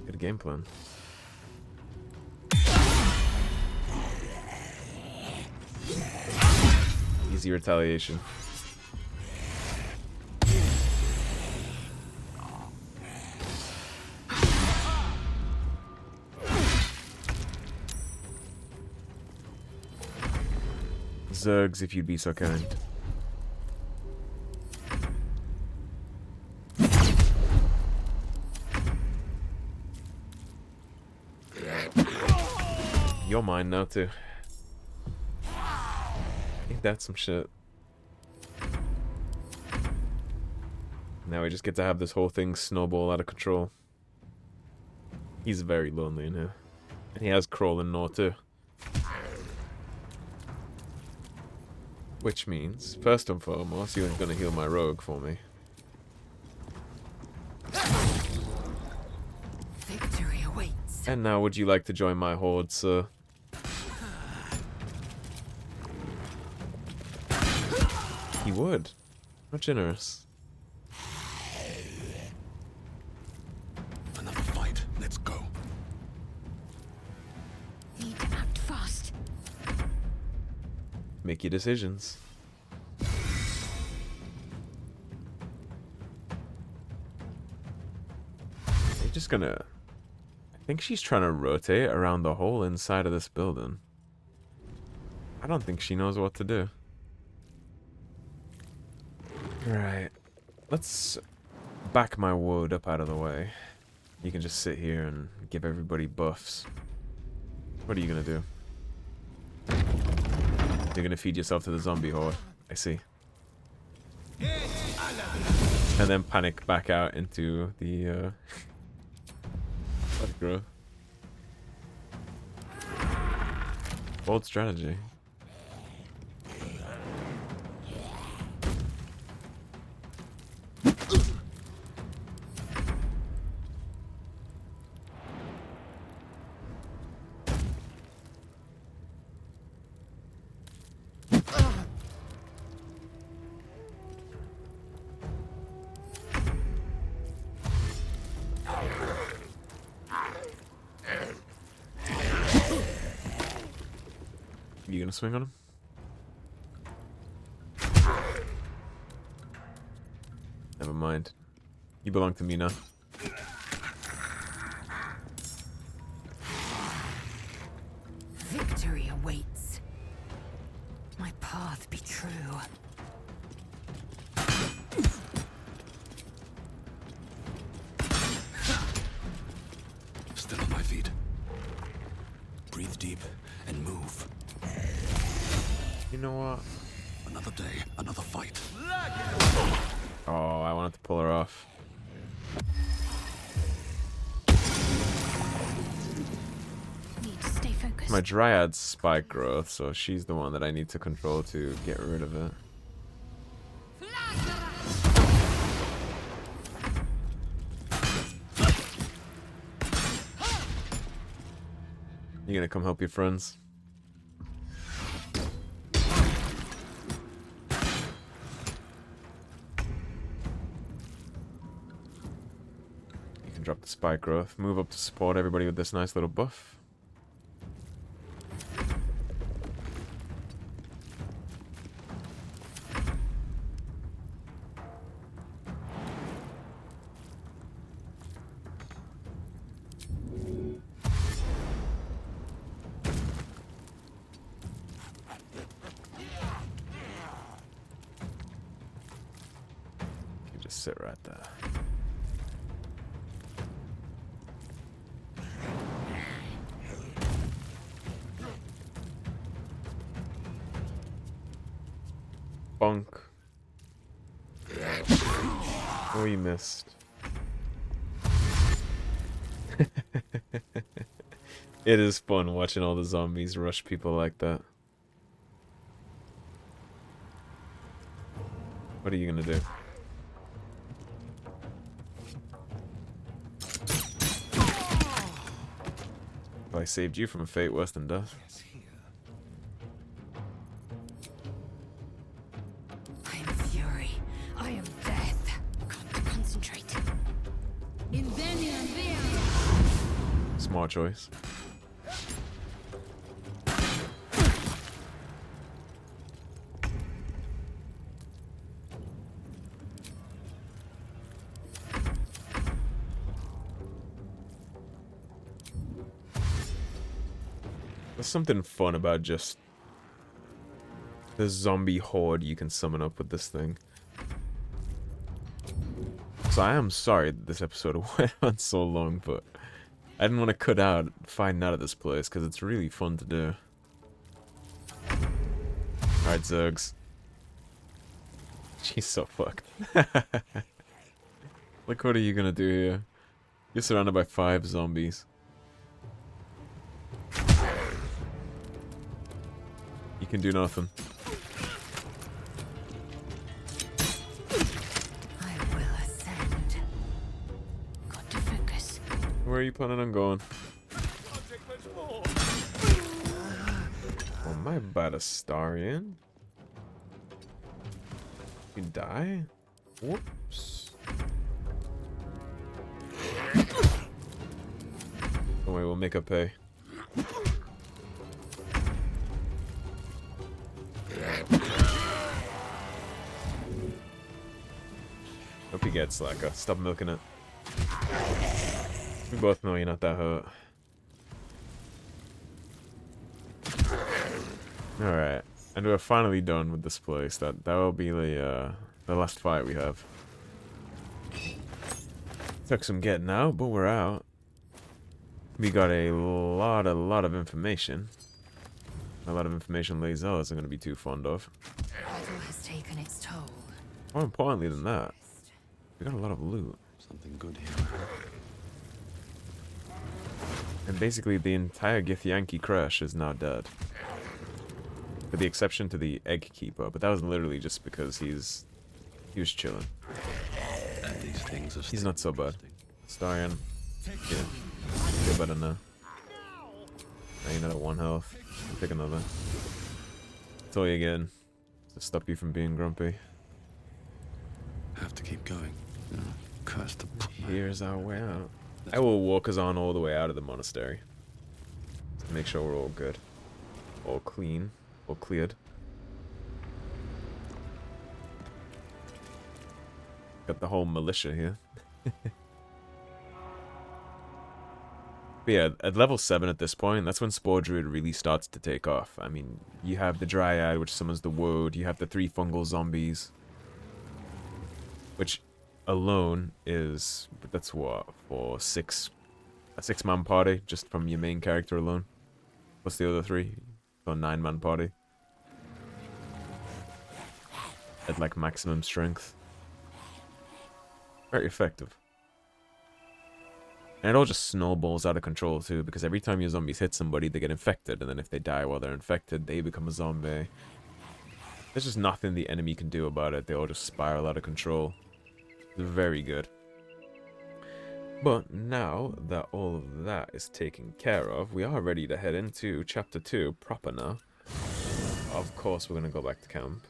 S1: Good game plan. Easy retaliation. Zergs, if you'd be so kind. You're mine now too. Ain't that some shit? Now we just get to have this whole thing snowball out of control. He's very lonely in here. And he has Kroll and Nor too. Which means, first and foremost, you're going to heal my rogue for me.
S6: Victory awaits.
S1: And now, would you like to join my horde, sir? He would. How generous.
S9: Another fight. Let's go.
S3: Need to act fast.
S1: Make your decisions. They're just gonna... I think she's trying to rotate around the whole inside of this building. I don't think she knows what to do. Right. Let's back my wood up out of the way. You can just sit here and give everybody buffs. What are you gonna do? You're gonna feed yourself to the zombie horde. I see. And then panic back out into the blood growth. Bold strategy. You gonna swing on him? Never mind. You belong to me now.
S3: Victory awaits. My path be true.
S9: Still on my feet. Breathe deep and move.
S1: You know what?
S9: Another day, another fight.
S1: Oh, I wanted to pull her off.
S3: Need to stay focused.
S1: My Dryad's spike growth, so she's the one that I need to control to get rid of it. You gonna come help your friends? You can drop the spike growth. Move up to support everybody with this nice little buff. Sit right there. Bonk. Oh, you missed. It is fun watching all the zombies rush people like that. What are you gonna do? I saved you from a fate worse than death.
S3: I am fury. I am death. Got to concentrate.
S1: Smart choice. There's something fun about just the zombie horde you can summon up with this thing. So I am sorry that this episode went on so long, but I didn't want to cut out finding out of this place because it's really fun to do. Alright, Zergs. She's so fucked. Like, what are you gonna do here? You're surrounded by 5 zombies. You can do nothing.
S3: I will ascend. Got to focus.
S1: Where are you planning on going? Oh, my Batastarian. You die? Whoops. Don't worry, we'll make her pay. Hope he gets Slacker. Stop milking it. We both know you're not that hurt. Alright. And we're finally done with this place. That will be the last fight we have. Took some getting out, but we're out. We got a lot of information. A lot of information Lae'zel isn't going to be too fond of.
S6: Battle has taken its toll.
S1: More importantly than that, we got a lot of loot.
S7: Something good here.
S1: And basically the entire Githyanki Creche is now dead. With the exception to the Egg Keeper, but that was literally just because he was chilling.
S7: And these things are
S1: He's not so bad. Starion, yeah, feel better now. Now you're not at 1 health. I'll take another. That's all you get to stop you from being grumpy.
S7: Have to keep going. No, curse the.
S1: Here's our way out. I will walk us on all the way out of the monastery. To make sure we're all good. All clean. All cleared. Got the whole militia here. But yeah, at level 7 at this point, that's when Spore Druid really starts to take off. I mean, you have the Dryad, which summons the Woad. You have the 3 fungal zombies. Which alone is, that's what, for a 6-man party, just from your main character alone. Plus the other 3, so a 9-man party. At like maximum strength. Very effective. And it all just snowballs out of control too, because every time your zombies hit somebody, they get infected, and then if they die while they're infected, they become a zombie. There's just nothing the enemy can do about it. They all just spiral out of control. It's very good. But now that all of that is taken care of, we are ready to head into Chapter 2 proper now. Of course, we're going to go back to camp.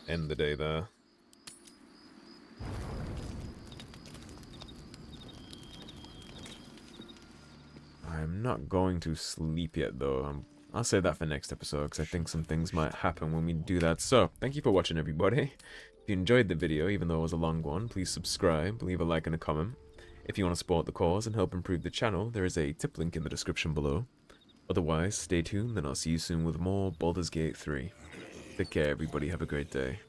S1: End the day there. I'm not going to sleep yet, though. I'll save that for next episode, because I think some things might happen when we do that. So, thank you for watching, everybody. If you enjoyed the video, even though it was a long one, please subscribe, leave a like and a comment. If you want to support the cause and help improve the channel, there is a tip link in the description below. Otherwise, stay tuned, and I'll see you soon with more Baldur's Gate 3. Take care, everybody. Have a great day.